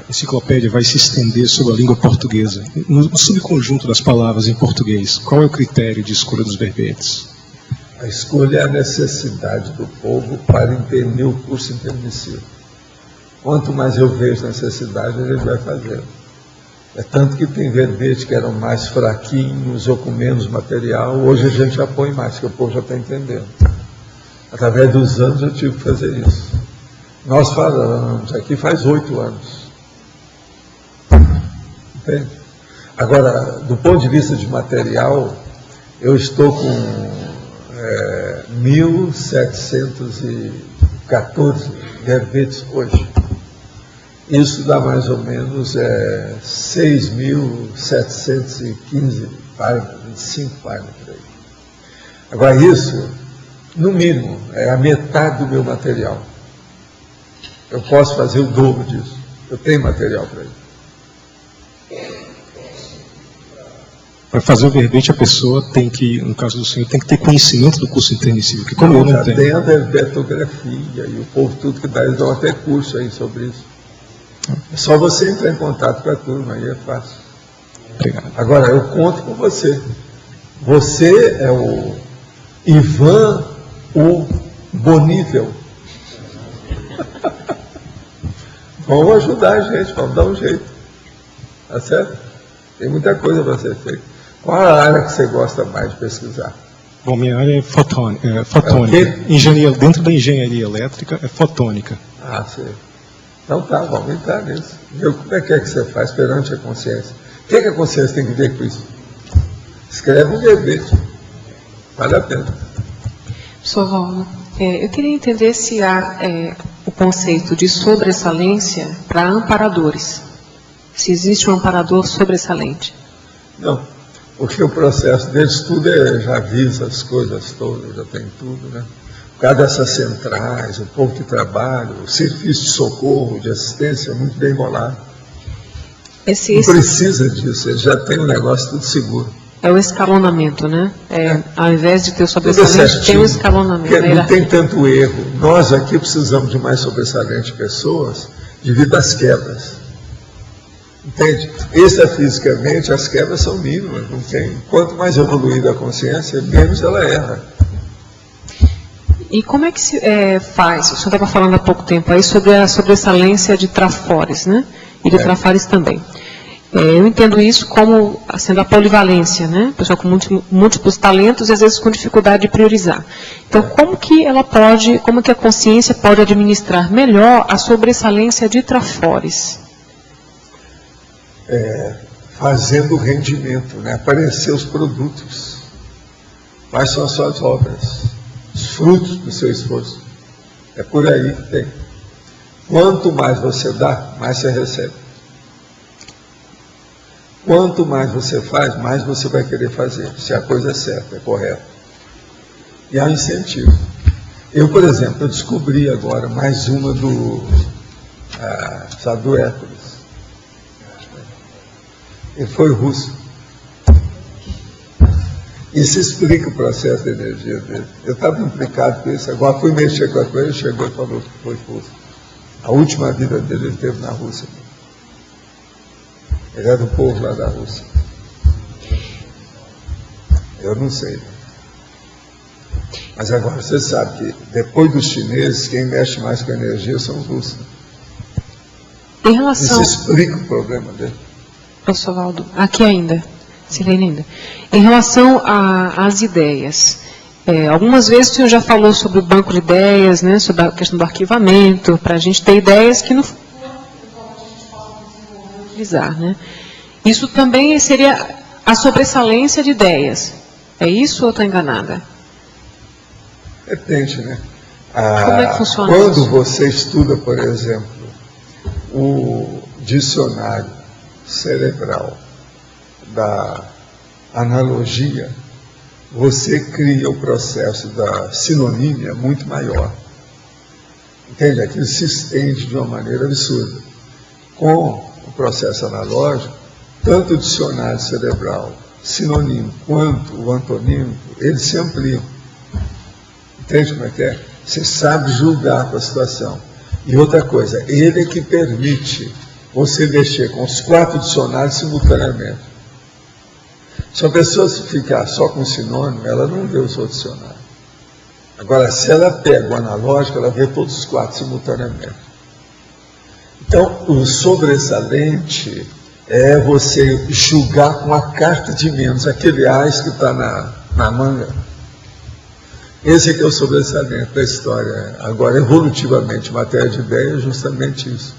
enciclopédia vai se estender sobre a língua portuguesa, no subconjunto das palavras em português. Qual é o critério de escolha dos verbetes? A escolha é a necessidade do povo para entender o curso intermissivo. Quanto mais eu vejo necessidade, a gente vai fazer. É tanto que tem verbetes que eram mais fraquinhos ou com menos material, hoje a gente já põe mais, porque o povo já está entendendo. Através dos anos eu tive que fazer isso. Nós falamos aqui faz 8 anos. Entende? Agora, do ponto de vista de material, eu estou com 1.714 verbetes hoje. Isso dá mais ou menos 6.715 páginas, 25 páginas por aí. Agora isso, no mínimo, é a metade do meu material. Eu posso fazer o dobro disso. Eu tenho material para isso. Para fazer o verbete, a pessoa tem que, no caso do senhor, tem que ter conhecimento do curso intermissivo, que como eu não tenho. Tem a verbetografia e o povo tudo que dá, eles dão até curso aí sobre isso. É só você entrar em contato com a turma, aí é fácil. Obrigado. Agora, eu conto com você. Você é o Ivan, o Bonível. Vamos ajudar a gente, vamos dar um jeito. Tá certo? Tem muita coisa para ser feita. Qual a área que você gosta mais de pesquisar? Bom, minha área é fotônica. Engenharia, dentro da engenharia elétrica é fotônica. Ah, sim. Então tá, vamos entrar nisso. Ver como é que você faz perante a consciência. O que a consciência tem que ver com isso? Escreve um verbete. Vale a pena. Professor Valdo, eu queria entender se há o conceito de sobressalência para amparadores. Se existe um amparador sobressalente. Não, porque o processo deles tudo já visa as coisas todas, já tem tudo, né? Por causa dessas centrais, o povo que trabalha, o serviço de socorro, de assistência, muito bem bolado. Não precisa disso, ele já tem um negócio tudo seguro. É o escalonamento, né? Ao invés de ter o sobressalente, tem o escalonamento. Não tem tanto erro. Nós aqui precisamos de mais sobressalente pessoas devido às quebras. Entende? Extrafisicamente, as quebras são mínimas. Não tem. Quanto mais evoluída a consciência, menos ela erra. E como é que se faz? O senhor estava falando há pouco tempo aí sobre a sobressalência de trafores, né? E de trafares também. Eu entendo isso como sendo a polivalência, né? Pessoa com múltiplos talentos e às vezes com dificuldade de priorizar. Então, como que a consciência pode administrar melhor a sobressalência de trafores? Fazendo o rendimento, né? Aparecer os produtos. Quais são as suas obras? Os frutos do seu esforço. É por aí que tem. Quanto mais você dá, mais você recebe. Quanto mais você faz, mais você vai querer fazer, se a coisa é certa, é correta. E há um incentivo. Eu, por exemplo, eu descobri agora mais uma do Hércules. Ele foi russo. Isso explica o processo de energia dele. Eu estava implicado com isso, agora fui mexer com a coisa, ele chegou e falou que foi russo. A última vida dele ele teve na Rússia. Ele é do povo lá da Rússia. Eu não sei. Mas agora você sabe que depois dos chineses, quem mexe mais com a energia são os russos. Em relação... Isso explica o problema dele. Professor Valdo, aqui ainda, Silene ainda. Em relação às ideias, algumas vezes o senhor já falou sobre o banco de ideias, né, sobre a questão do arquivamento, para a gente ter ideias que não utilizar, né? Isso também seria a sobressalência de ideias. É isso ou estou enganada? Depende, né? Como é que funciona quando isso? você estuda, por exemplo, o dicionário cerebral da analogia, você cria o processo da sinonímia muito maior. Entende? Aquilo se estende de uma maneira absurda. Com o processo analógico, tanto o dicionário cerebral, sinônimo, quanto o antonímico, eles se ampliam. Entende como é que é? Você sabe julgar com a situação. E outra coisa, ele é que permite você mexer com os 4 dicionários simultaneamente. Se a pessoa ficar só com sinônimo, ela não vê o seu dicionário. Agora, se ela pega o analógico, ela vê todos os 4 simultaneamente. Então, o sobressalente é você julgar com a carta de menos, aquele ás que está na manga. Esse aqui é o sobressalente da história. Agora, evolutivamente, matéria de ideia é justamente isso.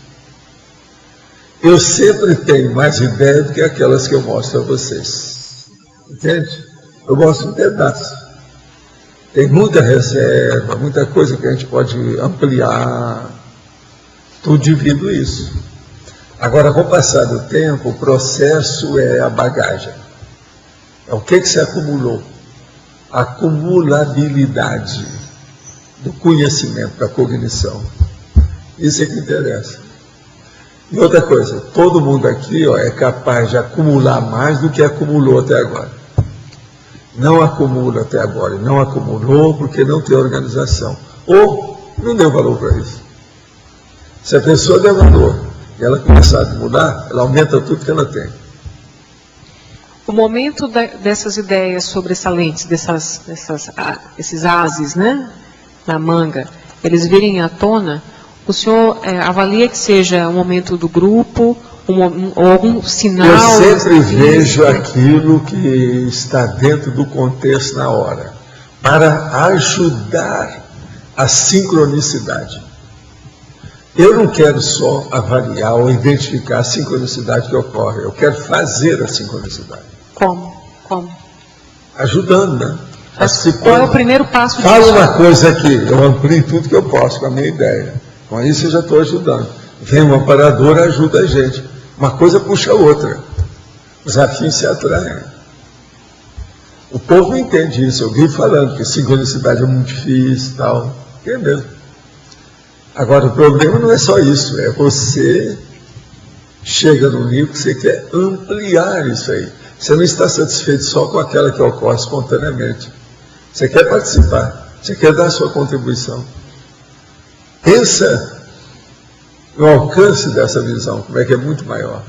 Eu sempre tenho mais ideias do que aquelas que eu mostro a vocês. Entende? Eu mostro um pedaço. Tem muita reserva, muita coisa que a gente pode ampliar. Tudo divido isso. Agora, com o passar do tempo, o processo é a bagagem. É o que se acumulou. A acumulabilidade do conhecimento, da cognição. Isso é que interessa. E outra coisa, todo mundo aqui é capaz de acumular mais do que acumulou até agora. Não acumula até agora, não acumulou porque não tem organização. Ou não deu valor para isso. Se a pessoa der valor e ela começar a acumular, ela aumenta tudo que ela tem. O momento dessas ideias sobressalentes, esses ases, né, na manga, eles virem à tona, o senhor avalia que seja um momento do grupo, ou algum sinal... Eu sempre vejo aquilo que está dentro do contexto na hora, para ajudar a sincronicidade. Eu não quero só avaliar ou identificar a sincronicidade que ocorre, eu quero fazer a sincronicidade. Como? Ajudando, né? Qual é o primeiro passo disso? Fala uma coisa aqui, eu amplio tudo que eu posso com a minha ideia. Com isso eu já estou ajudando. Vem um amparador, ajuda a gente. Uma coisa puxa a outra. Os afins se atraem. O povo não entende isso. Eu vi falando que sincronicidade é muito difícil e tal. É mesmo. Agora, o problema não é só isso. É você chega num nível que você quer ampliar isso aí. Você não está satisfeito só com aquela que ocorre espontaneamente. Você quer participar. Você quer dar a sua contribuição. Pensa no alcance dessa visão, como é que é muito maior.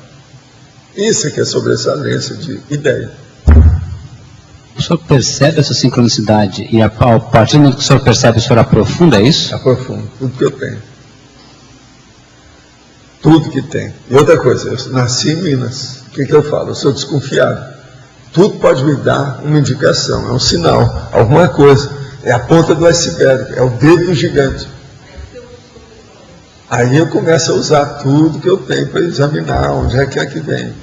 Isso é que é sobressalência de ideia. o senhor percebe essa sincronicidade e a partir do momento que o senhor percebe, o senhor aprofunda isso? Aprofundo, tudo que eu tenho. Tudo que tem. E outra coisa, eu nasci em Minas. O que eu falo? Eu sou desconfiado. Tudo pode me dar uma indicação, é um sinal, alguma coisa. É a ponta do iceberg, é o dedo do gigante. Aí eu começo a usar tudo que eu tenho para examinar onde é que vem. O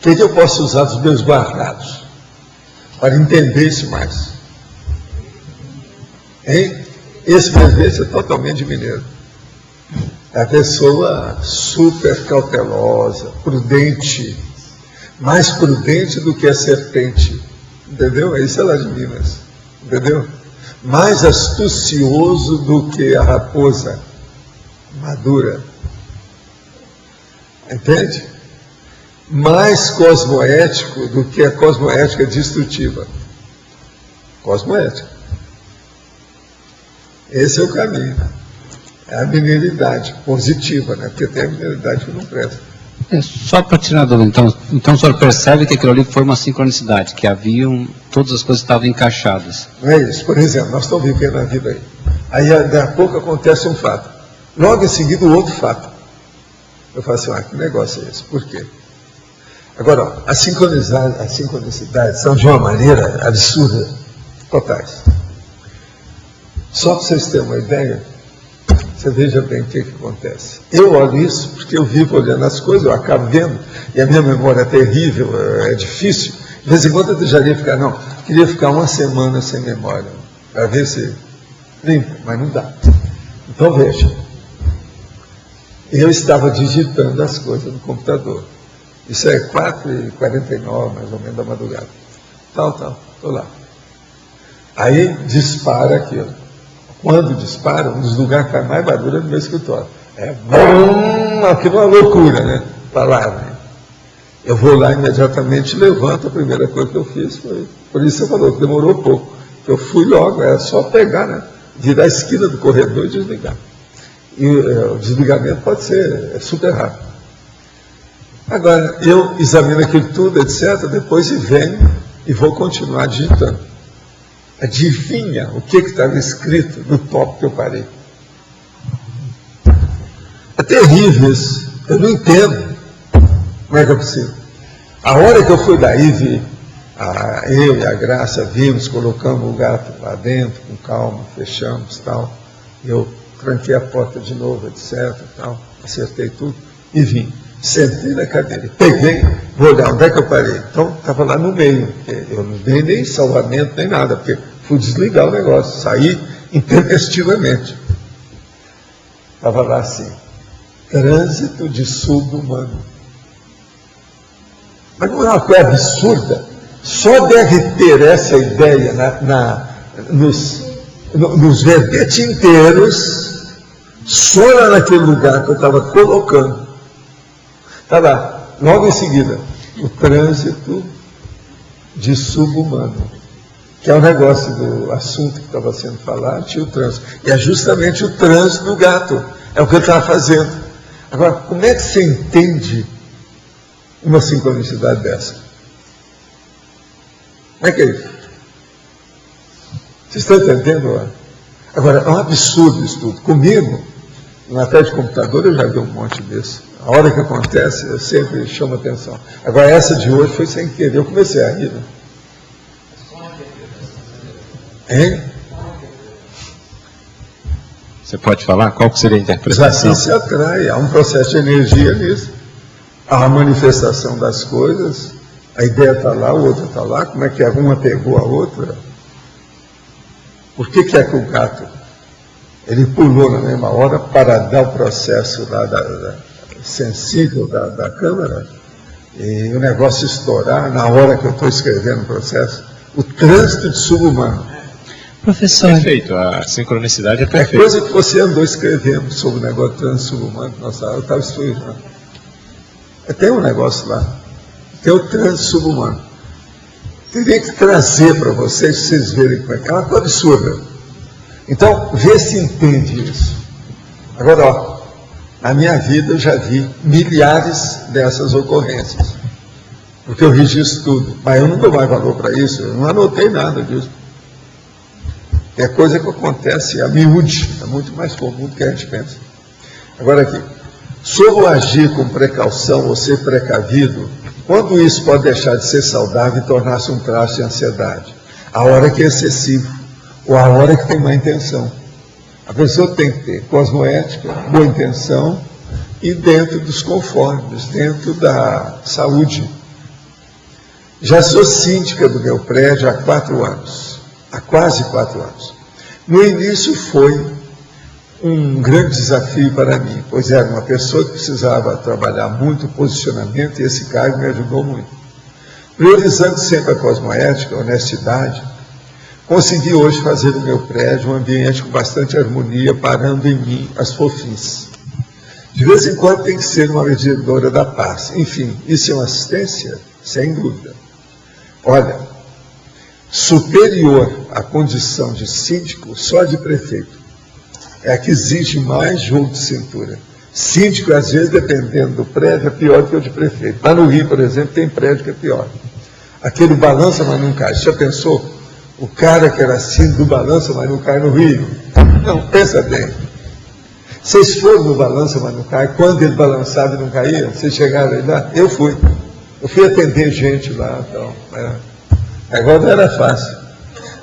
que eu posso usar dos meus guardados para entender isso mais? Hein? Esse é totalmente mineiro. É a pessoa super cautelosa, prudente, mais prudente do que a serpente, entendeu? Isso é lá de Minas, entendeu? Mais astucioso do que a raposa madura, entende? Mais cosmoético do que a cosmoética destrutiva. Cosmoética. Esse é o caminho. É a mineridade positiva, né? Porque tem a mineridade que não presta. Só para tirar a dúvida, então o senhor percebe que aquilo ali foi uma sincronicidade, que todas as coisas estavam encaixadas. Não é isso. Por exemplo, nós estamos vivendo a vida aí. Aí, daqui a pouco, acontece um fato. Logo em seguida, um outro fato. Eu falo assim, que negócio é esse? Por quê? Agora, ó, as sincronicidades são de uma maneira absurda, totais. Só para vocês terem uma ideia, você veja bem o que acontece. Eu olho isso porque eu vivo olhando as coisas, eu acabo vendo, e a minha memória é terrível, é difícil. De vez em quando eu deixaria ficar, queria ficar uma semana sem memória, para ver se limpa, mas não dá. Então veja, eu estava digitando as coisas no computador. Isso é 4h49, mais ou menos, da madrugada. Estou lá. Aí dispara aquilo. Quando dispara, um dos lugares que faz mais barulho é no meu escritório. Aquilo é uma loucura, né? Palavra. Eu vou lá imediatamente, levanto, a primeira coisa que eu fiz foi... Por isso você falou que demorou pouco. Eu fui logo, era só pegar, né? Virar a esquina do corredor e desligar. E o desligamento pode ser super rápido. Agora, eu examino aquilo tudo, etc., depois venho e vou continuar digitando. Adivinha o que estava escrito no tópico que eu parei? É terrível isso. Eu não entendo. Como é que é possível? A hora que eu fui daí, vi, eu e a Graça vimos, colocamos o gato lá dentro, com calma, fechamos, tal. Eu tranquei a porta de novo, etc., tal, acertei tudo e vim. Sentei na cadeira, peguei, vou olhar onde é que eu parei. Então, estava lá no meio. Eu não dei nem salvamento, nem nada, porque fui desligar o negócio, saí intempestivamente. Estava lá assim, trânsito de subhumano. Mas não é uma coisa absurda? Só deve ter essa ideia nos verbetes inteiros, só lá naquele lugar que eu estava colocando. Está lá, logo em seguida, o trânsito de subhumano, que é o negócio do assunto que estava sendo falado, tinha o trânsito. E é justamente o trânsito do gato, é o que eu estava fazendo. Agora, como é que você entende uma sincronicidade dessa? Como é que é isso? Vocês estão entendendo? Agora, é um absurdo isso tudo. Comigo, na tela de computador, eu já vi um monte desse. A hora que acontece, eu sempre chamo atenção. Agora, essa de hoje foi sem querer. Eu comecei a rir, né? Hein? Você pode falar? Qual que seria a interpretação? Assim se atrai. Há um processo de energia nisso. Há a manifestação das coisas. A ideia está lá, o outro está lá. Como é que uma pegou a outra? Por que é que o gato, ele pulou na mesma hora para dar o processo sensível da câmera e o negócio estourar na hora que eu estou escrevendo o processo? O trânsito de subhumano. Professor. Perfeito, a sincronicidade é perfeita. É coisa que você andou escrevendo sobre o negócio do trânsito subhumano. Nossa, eu estava estudando. Tem um negócio lá. Tem o trânsito subhumano. Teria que trazer para vocês verem como é que é uma coisa absurda. Então, vê se entende isso. Agora, ó, na minha vida eu já vi milhares dessas ocorrências. porque eu registro tudo. Mas eu não dou mais valor para isso, eu não anotei nada disso. É coisa que acontece a miúde, é muito mais comum do que a gente pensa. Agora aqui, sobre o agir com precaução ou ser precavido, quando isso pode deixar de ser saudável e tornar-se um traço de ansiedade? A hora que é excessivo, ou a hora que tem má intenção. A pessoa tem que ter cosmoética, boa intenção e dentro dos conformes, dentro da saúde. Já sou síndica do meu prédio há 4 anos, há quase 4 anos. No início foi um grande desafio para mim, pois era uma pessoa que precisava trabalhar muito o posicionamento e esse cargo me ajudou muito. Priorizando sempre a cosmoética, a honestidade, consegui hoje fazer do meu prédio um ambiente com bastante harmonia, parando em mim as fofices. De vez em quando tem que ser uma medidora da paz. Enfim, isso é uma assistência? Sem dúvida. Olha, superior à condição de síndico, só de prefeito. É a que exige mais jogo de cintura. Síndico, às vezes, dependendo do prédio, é pior do que o de prefeito. Lá no Rio, por exemplo, tem prédio que é pior. Aquele balança, mas não cai. Você já pensou? O cara que era síndico do balança, mas não cai no Rio. Não, pensa bem. Vocês foram no balança, mas não cai. Quando ele balançava e não caía, vocês chegaram aí lá? Eu fui. Eu fui atender gente lá. Então, agora não era fácil.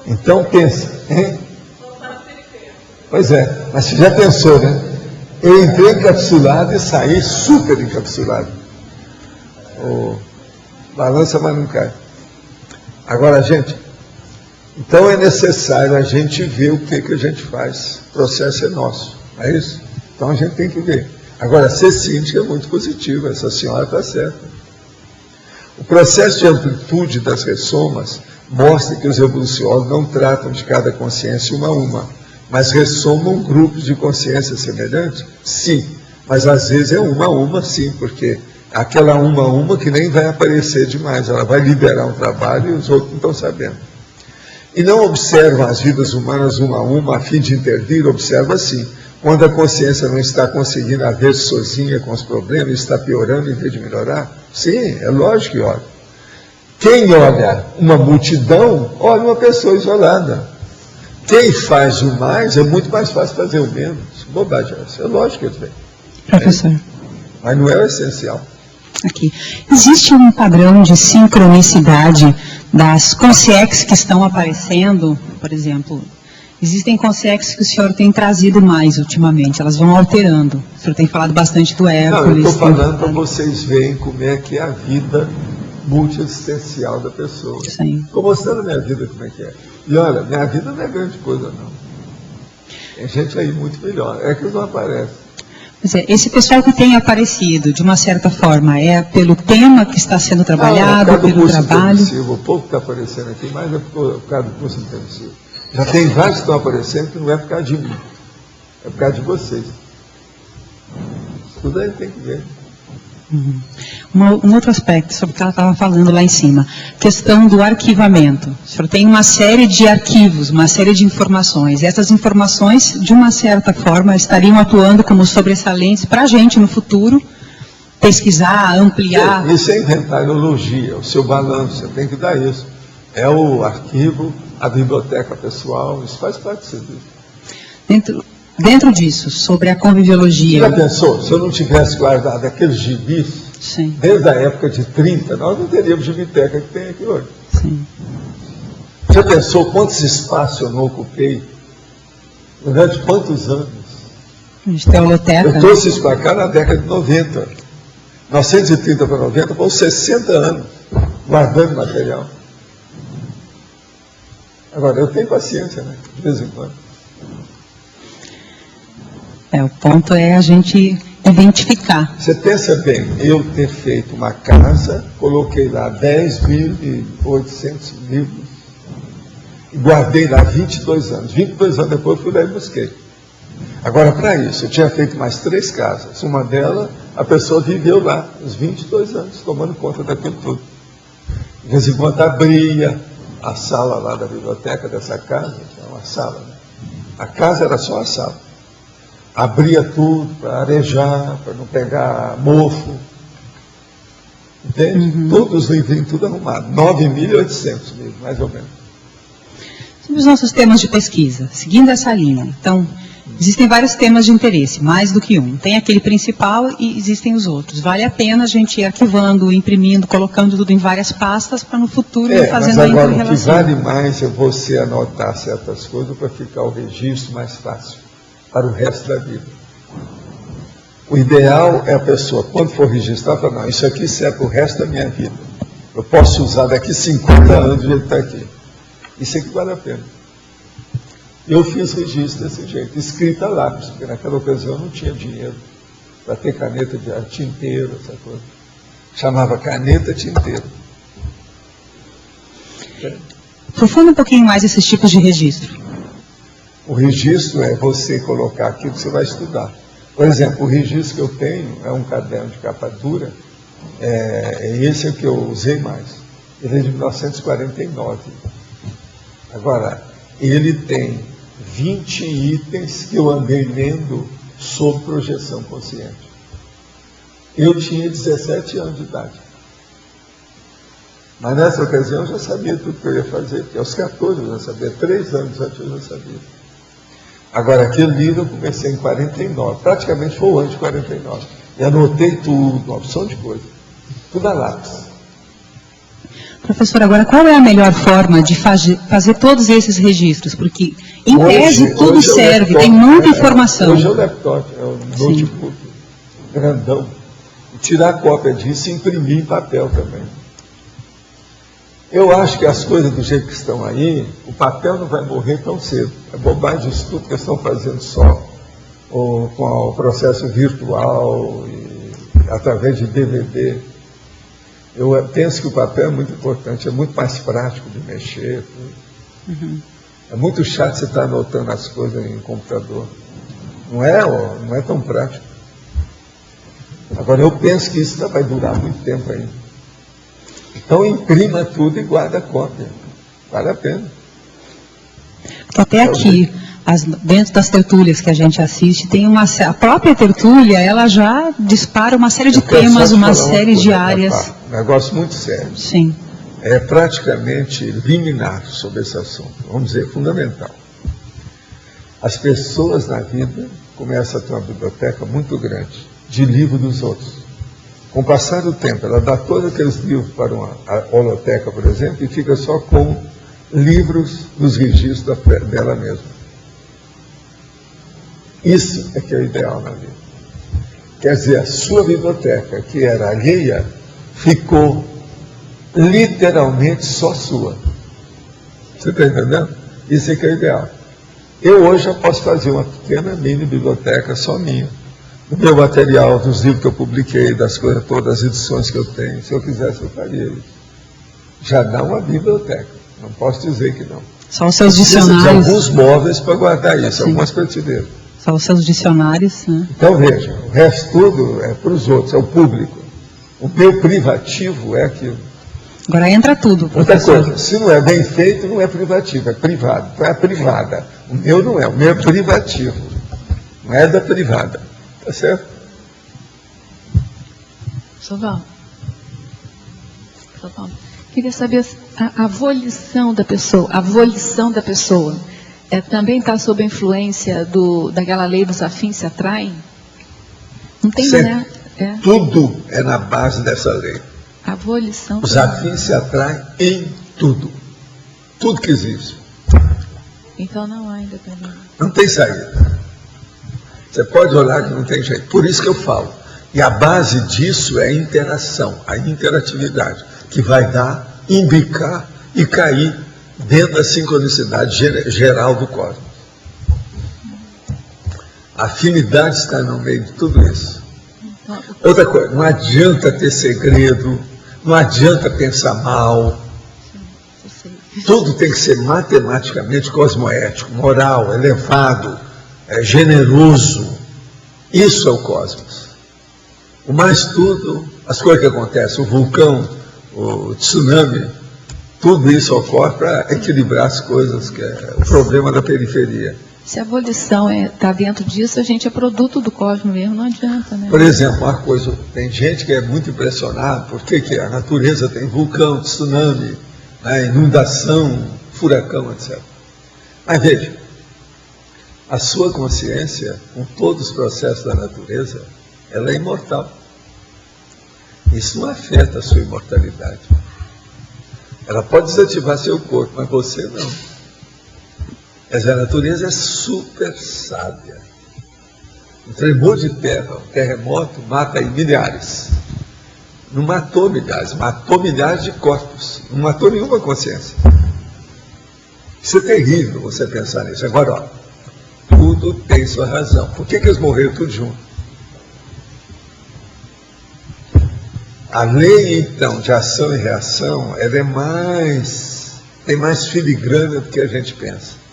Então, pensa. Hein? Pois é, mas você já pensou, né? Eu entrei encapsulado e saí super encapsulado. O balança, mas não cai. Agora, gente, então é necessário a gente ver o que a gente faz. O processo é nosso, não é isso? Então a gente tem que ver. Agora, ser síndico é muito positivo, essa senhora está certa. O processo de amplitude das ressomas mostra que os evoluciólogos não tratam de cada consciência uma a uma, mas ressomam grupos de consciência semelhantes? Sim, mas às vezes é uma a uma, sim, porque aquela uma a uma que nem vai aparecer demais, ela vai liberar um trabalho e os outros não estão sabendo. E não observam as vidas humanas uma a uma a fim de intervir, observa sim. Quando a consciência não está conseguindo haver-se sozinha com os problemas, está piorando em vez de melhorar, sim, é lógico que olha. Quem olha uma multidão, olha uma pessoa isolada. Quem faz o mais, é muito mais fácil fazer o menos. Bobagem essa, é lógico que eu tenho. Professor. Mas não é o essencial. Aqui. Existe um padrão de sincronicidade das consciex que estão aparecendo, por exemplo, existem consciex que o senhor tem trazido mais ultimamente, elas vão alterando. O senhor tem falado bastante do Hércules. Não, eu estou falando para vocês verem como é que é a vida multiexistencial da pessoa. Estou mostrando a minha vida como é que é. E olha, minha vida não é grande coisa, não. Tem gente aí muito melhor, é que não aparece. Pois é, esse pessoal que tem aparecido, de uma certa forma, é pelo tema que está sendo trabalhado, é pelo trabalho? O pouco que está aparecendo aqui, mas é por causa do curso intensivo. Já tem vários que estão aparecendo que não é por causa de mim, é por causa de vocês. Tudo aí tem que ver. Uhum. Um outro aspecto sobre o que ela estava falando lá em cima, questão do arquivamento. O senhor tem uma série de arquivos, uma série de informações. Essas informações, de uma certa forma, estariam atuando como sobressalentes para a gente no futuro, pesquisar, ampliar. Isso é inventariologia, o seu balanço, você tem que dar isso. É o arquivo, a biblioteca pessoal, isso faz parte do serviço. Dentro disso, sobre a conviviologia... Você já pensou, se eu não tivesse guardado aqueles gibis, sim, desde a época de 30, nós não teríamos gibiteca que tem aqui hoje. Sim. Já pensou quantos espaços eu não ocupei? Durante quantos anos? A gente tem a holoteca. Eu trouxe isso para cá na década de 90. 930 para 90, foram 60 anos guardando material. Agora, eu tenho paciência, né? De vez em quando. O ponto é a gente identificar. Você pensa bem, eu ter feito uma casa, coloquei lá 10.800 livros, e guardei lá 22 anos. 22 anos depois eu fui lá e busquei. Agora, para isso, eu tinha feito mais 3 casas. Uma delas, a pessoa viveu lá, uns 22 anos, tomando conta daquilo tudo. De vez em quando abria a sala lá da biblioteca dessa casa, que é uma sala, né? A casa era só a sala. Abria tudo para arejar, para não pegar mofo. Entende? Todos os livrinhos, tudo arrumado. 9.800 livros, mais ou menos. Sobre os nossos temas de pesquisa, seguindo essa linha, então, existem vários temas de interesse, mais do que um. Tem aquele principal e existem os outros. Vale a pena a gente ir arquivando, imprimindo, colocando tudo em várias pastas para no futuro ir fazendo a inter-relação. Mas agora o que vale mais é você anotar certas coisas para ficar o registro mais fácil para o resto da vida. O ideal é a pessoa, quando for registrar, falar, não, isso aqui serve para o resto da minha vida. Eu posso usar daqui 50 anos de ele estar aqui. Isso aqui vale a pena. Eu fiz registro desse jeito, escrita a lápis, porque naquela ocasião eu não tinha dinheiro para ter caneta de tinteiro, essa coisa. Chamava caneta tinteiro. Aprofunda um pouquinho mais esses tipos de registro. O registro é você colocar aquilo que você vai estudar. Por exemplo, o registro que eu tenho é um caderno de capa dura, esse é o que eu usei mais. Ele é de 1949. Agora, ele tem 20 itens que eu andei lendo sobre projeção consciente. Eu tinha 17 anos de idade. Mas nessa ocasião eu já sabia tudo que eu ia fazer, porque aos 14 eu já sabia, 3 anos antes eu já sabia. Agora, aquele livro eu comecei em 49, praticamente foi o ano de 49. E anotei tudo, uma opção de coisa, tudo a lápis. Professor, agora qual é a melhor forma de fazer todos esses registros? Porque, em tese, tudo serve, laptop, tem muita informação. Hoje é o laptop, é o notebook grandão. E tirar cópia disso e imprimir em papel também. Eu acho que as coisas do jeito que estão aí, o papel não vai morrer tão cedo. É bobagem isso tudo que eles estão fazendo só com o processo virtual, e através de DVD. Eu penso que o papel é muito importante, é muito mais prático de mexer. É muito chato você estar anotando as coisas em computador. Não é tão prático. Agora, eu penso que isso vai durar muito tempo ainda. Então, imprima tudo e guarda a cópia. Vale a pena. Porque até aqui, dentro das tertúlias que a gente assiste, tem a própria tertúlia, ela já dispara uma série de temas, uma série de áreas. Um negócio muito sério. Sim. É praticamente liminar sobre esse assunto. Vamos dizer, fundamental. As pessoas na vida começam a ter uma biblioteca muito grande de livros dos outros. Com o passar do tempo, ela dá todos aqueles livros para uma holoteca, por exemplo, e fica só com livros dos registros dela mesma. Isso é que é o ideal na vida. Quer dizer, a sua biblioteca, que era alheia, ficou literalmente só sua. Você está entendendo? Isso é que é o ideal. Eu hoje já posso fazer uma pequena mini biblioteca só minha. O meu material, dos livros que eu publiquei, das coisas todas, as edições que eu tenho, se eu quisesse eu faria isso. Já dá uma biblioteca, não posso dizer que não. Só os seus dicionários. De alguns móveis para guardar isso, algumas prateleiras. Só os seus dicionários, né? Então veja, o resto tudo é para os outros, é o público. O meu privativo é aquilo. Agora entra tudo, professor. Outra coisa, se não é bem feito, não é privativo, é privado. Então é a privada. O meu não é, o meu é privativo. Não é da privada. Tá certo? Soval, queria saber a volição da pessoa. A volição da pessoa também está sob a influência daquela lei dos afins se atraem? Não tem, né? Tudo é na base dessa lei. A volição. Os afins se atraem em tudo. Tudo que existe. Então não há independência. Não tem saída. Você pode olhar que não tem jeito. Por isso que eu falo. E a base disso é a interação, a interatividade, que vai dar, imbicar e cair dentro da sincronicidade geral do cosmos. A afinidade está no meio de tudo isso. Outra coisa, não adianta ter segredo, não adianta pensar mal. Tudo tem que ser matematicamente cosmoético, moral, elevado, generoso. Isso é o cosmos. O mais tudo, as coisas que acontecem, o vulcão, o tsunami, tudo isso ocorre para equilibrar as coisas, que é o problema da periferia. Se a volição está dentro disso, a gente é produto do cosmos mesmo, não adianta, né? Por exemplo, uma coisa, tem gente que é muito impressionada, porque que a natureza tem vulcão, tsunami, né, inundação, furacão, etc. Mas veja, a sua consciência, com todos os processos da natureza, ela é imortal. Isso não afeta a sua imortalidade. Ela pode desativar seu corpo, mas você não. Mas a natureza é super sábia. Um tremor de terra, um terremoto mata aí milhares. Não matou milhares, matou milhares de corpos. Não matou nenhuma consciência. Isso é terrível você pensar nisso. Agora, ó, tudo tem sua razão. Por que eles morreram tudo junto? A lei, então, de ação e reação, ela tem mais filigrana do que a gente pensa.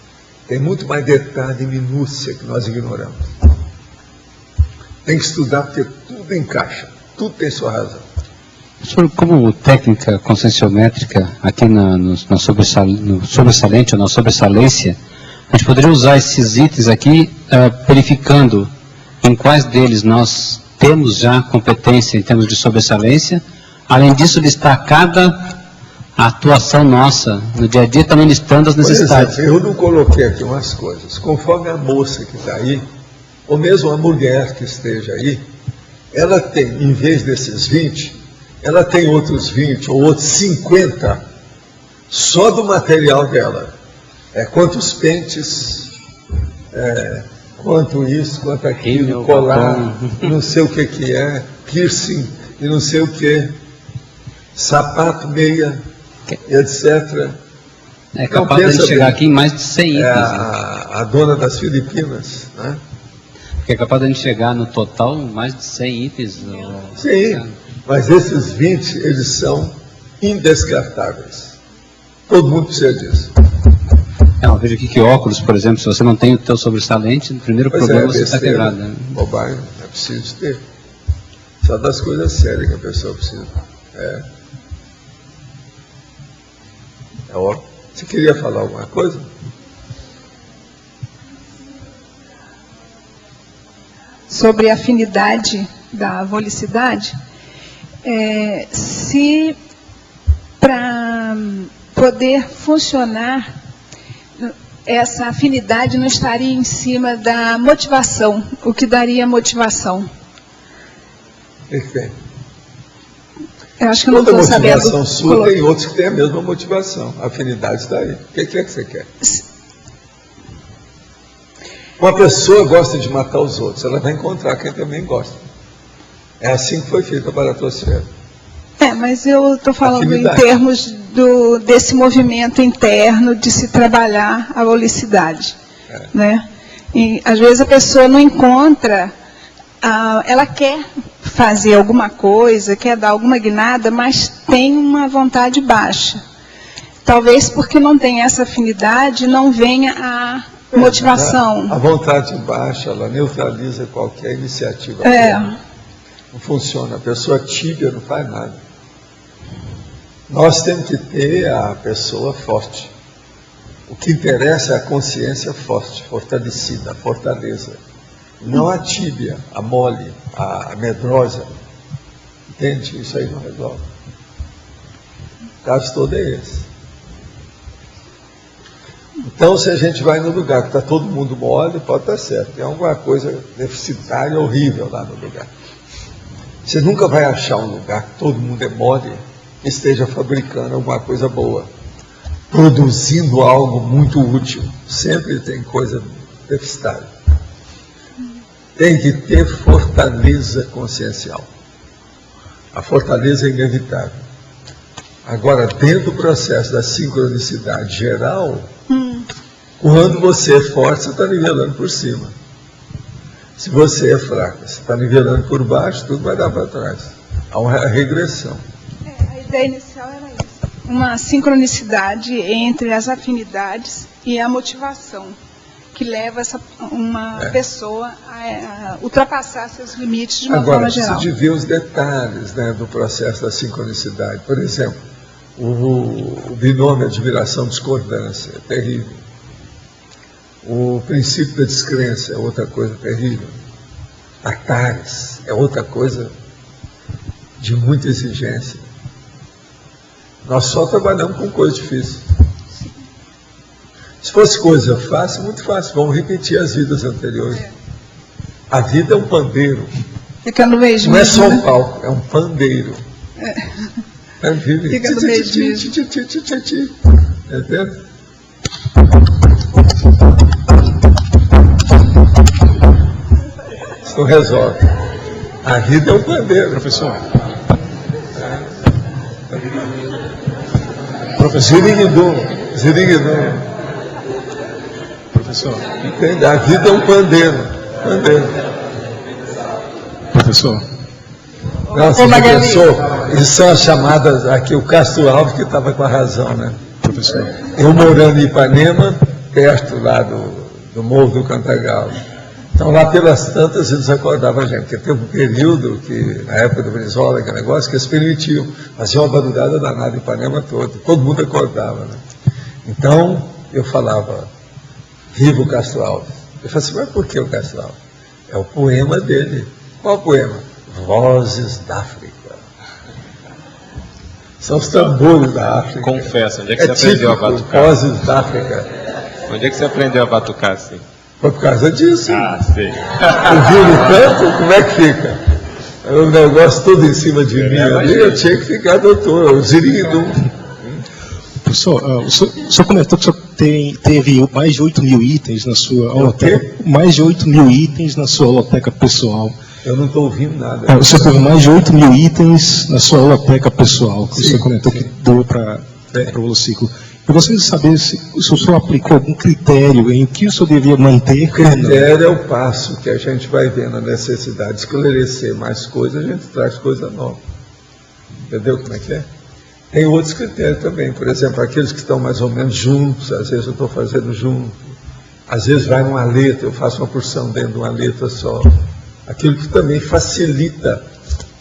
Tem muito mais detalhe e minúcia que nós ignoramos. Tem que estudar porque tudo encaixa, tudo tem sua razão. Professor, como técnica conscienciométrica, aqui no sobressalente ou na sobressalência, a gente poderia usar esses itens aqui, verificando em quais deles nós temos já competência em termos de sobressalência, além disso listar cada atuação nossa no dia a dia, também listando as necessidades. Por exemplo, eu não coloquei aqui umas coisas, conforme a moça que está aí, ou mesmo a mulher que esteja aí, ela tem, em vez desses 20, ela tem outros 20 ou outros 50 só do material dela. Quantos pentes, quanto isso, quanto aquilo, colar, não sei o que é, piercing e não sei o que, sapato, meia, etc. É capaz de chegar aqui em mais de 100 itens. A dona das Filipinas, né? É capaz de a gente chegar no total mais de 100 itens. Sim, mas esses 20, eles são indescartáveis. Todo mundo precisa disso. Veja aqui que óculos, por exemplo, se você não tem o teu sobressalente, no primeiro problema você está quebrado. Né? Bobagem, é preciso ter. Só das coisas sérias que a pessoa precisa. É óbvio. Você queria falar alguma coisa? Sobre a afinidade da volicidade, se para poder funcionar, essa afinidade não estaria em cima da motivação, o que daria motivação. Perfeito. Eu acho que eu não estou sabendo. Toda motivação sua tem outros que têm a mesma motivação. A afinidade está aí. O que é que você quer? Uma pessoa gosta de matar os outros, ela vai encontrar quem também gosta. É assim que foi feita a baratosfera. Mas eu estou falando em termos desse movimento interno de se trabalhar a volicidade. Né? E, às vezes a pessoa não encontra, ela quer fazer alguma coisa, quer dar alguma guinada, mas tem uma vontade baixa. Talvez porque não tem essa afinidade, não venha a motivação. A vontade baixa, ela neutraliza qualquer iniciativa. Não funciona. A pessoa tíbia não faz nada. Nós temos que ter a pessoa forte. O que interessa é a consciência forte, fortalecida, a fortaleza. Não a tíbia, a mole, a medrosa. Entende? Isso aí não resolve. O caso todo é esse. Então, se a gente vai no lugar que está todo mundo mole, pode estar certo. Tem alguma coisa deficitária, horrível lá no lugar. Você nunca vai achar um lugar que todo mundo é mole e esteja fabricando alguma coisa boa, produzindo algo muito útil. Sempre tem coisa deficitária. Tem que ter fortaleza consciencial. A fortaleza é inevitável. Agora, dentro do processo da sincronicidade geral, quando você é forte, você está nivelando por cima. Se você é fraco, você está nivelando por baixo, tudo vai dar para trás. Há uma regressão. A ideia inicial era isso. Uma sincronicidade entre as afinidades e a motivação, que leva uma pessoa a ultrapassar seus limites de uma forma geral. Agora, precisa de ver os detalhes, né, do processo da sincronicidade. Por exemplo, o binômio admiração-discordância é terrível. O princípio da descrença é outra coisa terrível. Atares é outra coisa de muita exigência. Nós só trabalhamos com coisa difícil. Se fosse coisa fácil, muito fácil. Vamos repetir as vidas anteriores. A vida é um pandeiro. Fica no mesmo. Não é só um palco, é um pandeiro. Fica no mesmo. Entendeu? Isso não resolve. A vida é um pandeiro. Professor. Ziriguidum. Professor. Entende? A vida é um pandeiro. Professor. Nossa, professor, isso são as chamadas, aqui o Castro Alves que estava com a razão, né? Professor. Eu morando em Ipanema, perto lá do Morro do Cantagalo. Então lá pelas tantas eles acordavam a gente, porque teve um período que, na época do Brizola, aquele negócio, que eles permitiam, faziam uma barulhada danada em Ipanema todo mundo acordava, né? Então eu falava, viva o Castro Alves. Eu falei assim, mas por que o Castro Alves? É o poema dele. Qual poema? Vozes da África. São os tambores da África. Confessa, onde é que você aprendeu a batucar? Vozes da África. Onde é que você aprendeu a batucar assim? Foi por causa disso. Ah, sei. Ouvindo tanto, como é que fica? O negócio todo em cima de mim ali, eu tinha que ficar doutor, o Ziriguidum. Professor, o senhor comentou que o senhor teve mais de 8 mil itens na sua holoteca. Mais de 8 mil itens na sua holoteca pessoal. Eu não estou ouvindo nada. O senhor teve mais de 8 mil itens na sua holoteca pessoal, que o senhor comentou que doou para o holociclo. Eu gostaria de saber se o senhor aplicou algum critério em que o senhor devia manter. O critério é o passo que a gente vai vendo a necessidade de esclarecer mais coisas, a gente traz coisa nova. Entendeu como é que é? Tem outros critérios também, por exemplo, aqueles que estão mais ou menos juntos, às vezes eu estou fazendo junto, às vezes vai numa letra, eu faço uma porção dentro de uma letra só. Aquilo que também facilita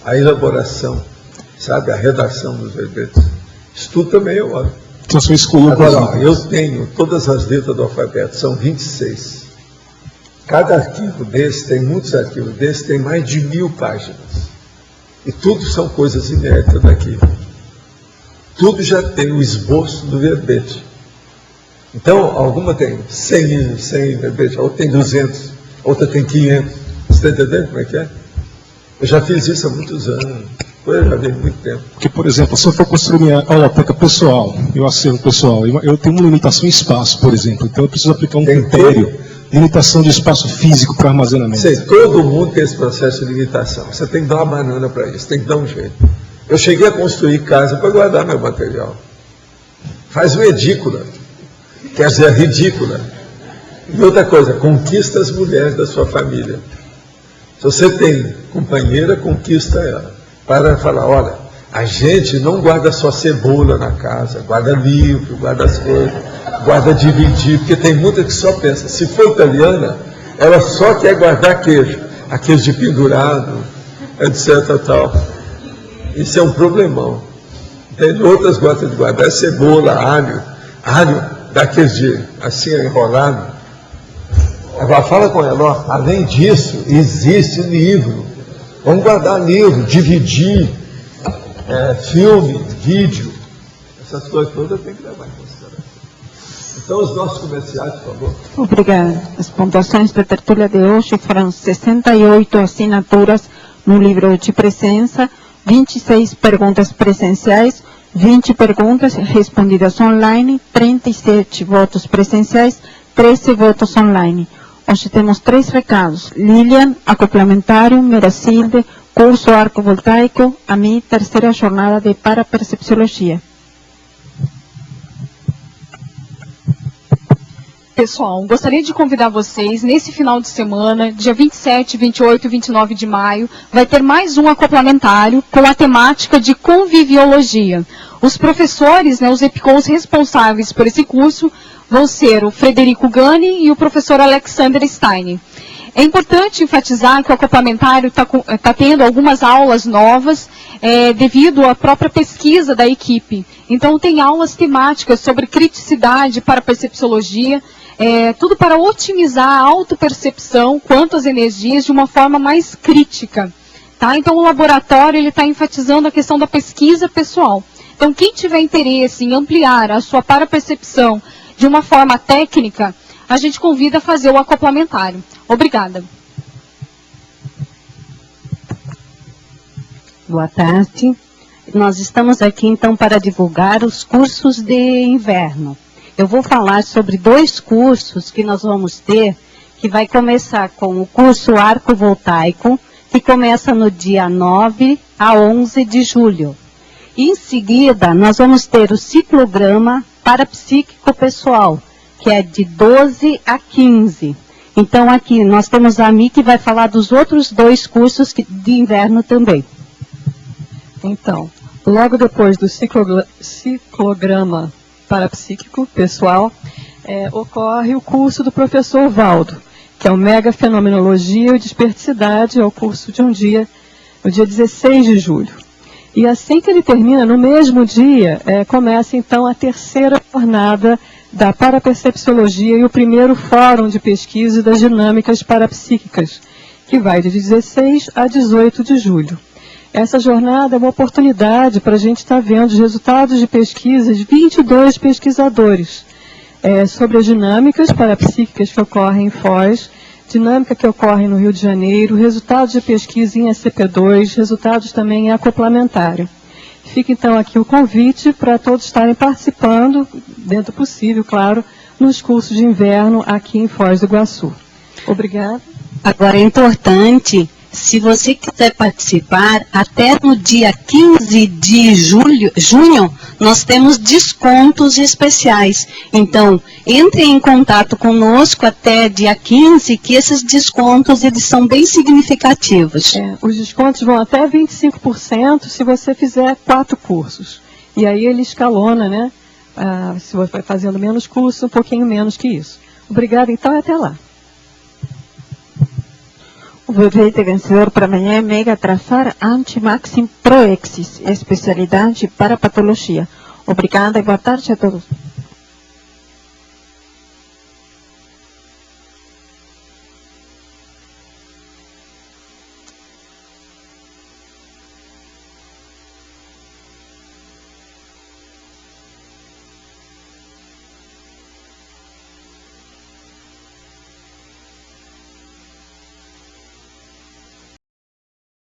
a elaboração, sabe, a redação dos verbetes. Isso tudo também eu olho. Então, você excluiu. Agora, eu tenho todas as letras do alfabeto, são 26. Cada arquivo desse, tem muitos arquivos desses, tem mais de 1000 páginas. E tudo são coisas inéditas daqui. Tudo já tem o esboço do verbete. Então, alguma tem 100 verbetes, outra tem 200, outra tem 500. Você está entendendo como é que é? Eu já fiz isso há muitos anos. Eu já vi muito tempo. Porque, por exemplo, se eu for construir minha holoteca pessoal, meu acervo pessoal, eu tenho uma limitação em espaço, por exemplo. Então eu preciso aplicar um critério. Limitação de espaço físico para armazenamento. Sei, todo mundo tem esse processo de limitação. Você tem que dar uma banana para isso, tem que dar um jeito. Eu cheguei a construir casa para guardar meu material. Faz uma edícula, quer dizer, ridícula. E outra coisa, conquista as mulheres da sua família. Se você tem companheira, conquista ela. Para falar, olha, a gente não guarda só cebola na casa, guarda livro, guarda as coisas, guarda dividir, porque tem muita que só pensa, se for italiana, ela só quer guardar queijo, aqueles de pendurado, etc. tal. Isso é um problemão. Tem outras gostam de guardar cebola, alho daqueles de assim enrolado. Agora fala com ela, ó, além disso, existe livro. Vamos guardar livro, dividir, filme, vídeo, essas coisas todas tem que levar em consideração. Então, os nossos comerciais, por favor. Obrigada. As pontuações da tertúlia de hoje foram 68 assinaturas no livro de presença, 26 perguntas presenciais, 20 perguntas respondidas online, 37 votos presenciais, 13 votos online. Hoje temos 3 recados. Lilian, acoplamentário, Meracilde, curso arcovoltaico, a mim, terceira jornada de parapercepciologia. Pessoal, gostaria de convidar vocês, nesse final de semana, dia 27, 28 e 29 de maio, vai ter mais um acoplamentário com a temática de conviviologia. Os professores, os EPICOs responsáveis por esse curso, vão ser o Frederico Gani e o professor Alexander Stein. É importante enfatizar que o acoplamentário está tendo algumas aulas novas devido à própria pesquisa da equipe. Então, tem aulas temáticas sobre criticidade para percepciologia, tudo para otimizar a autopercepção quanto às energias de uma forma mais crítica. Tá? Então, o laboratório está enfatizando a questão da pesquisa pessoal. Então, quem tiver interesse em ampliar a sua parapercepção de uma forma técnica, a gente convida a fazer o acoplamentário. Obrigada. Boa tarde. Nós estamos aqui, então, para divulgar os cursos de inverno. Eu vou falar sobre 2 cursos que nós vamos ter, que vai começar com o curso Arco Voltaico, que começa no dia 9 a 11 de julho. E, em seguida, nós vamos ter o ciclograma parapsíquico pessoal, que é de 12 a 15. Então, aqui nós temos a Mi que vai falar dos outros 2 cursos de inverno também. Então, logo depois do ciclograma parapsíquico pessoal, ocorre o curso do professor Valdo, que é o Mega Fenomenologia e Desperticidade, é o curso de um dia, no dia 16 de julho. E assim que ele termina, no mesmo dia, começa então a 3ª jornada da parapercepciologia e o primeiro fórum de pesquisa das dinâmicas parapsíquicas, que vai de 16 a 18 de julho. Essa jornada é uma oportunidade para a gente estar vendo os resultados de pesquisas de 22 pesquisadores sobre as dinâmicas parapsíquicas que ocorrem em Foz, dinâmica que ocorre no Rio de Janeiro, resultados de pesquisa em SCP-2, resultados também em acoplamentário. Fica então aqui o convite para todos estarem participando, dentro do possível, claro, nos cursos de inverno aqui em Foz do Iguaçu. Obrigada. Agora é importante, se você quiser participar, até no dia 15 de junho, nós temos descontos especiais. Então, entre em contato conosco até dia 15, que esses descontos eles são bem significativos. Os descontos vão até 25% se você fizer 4 cursos. E aí ele escalona, né? Se você vai fazendo menos cursos, um pouquinho menos que isso. Obrigada, então, e até lá. O verbete vencedor para amanhã é Mega Trafar Anti-Maxim Proexis, especialidade para patologia. Obrigada e boa tarde a todos.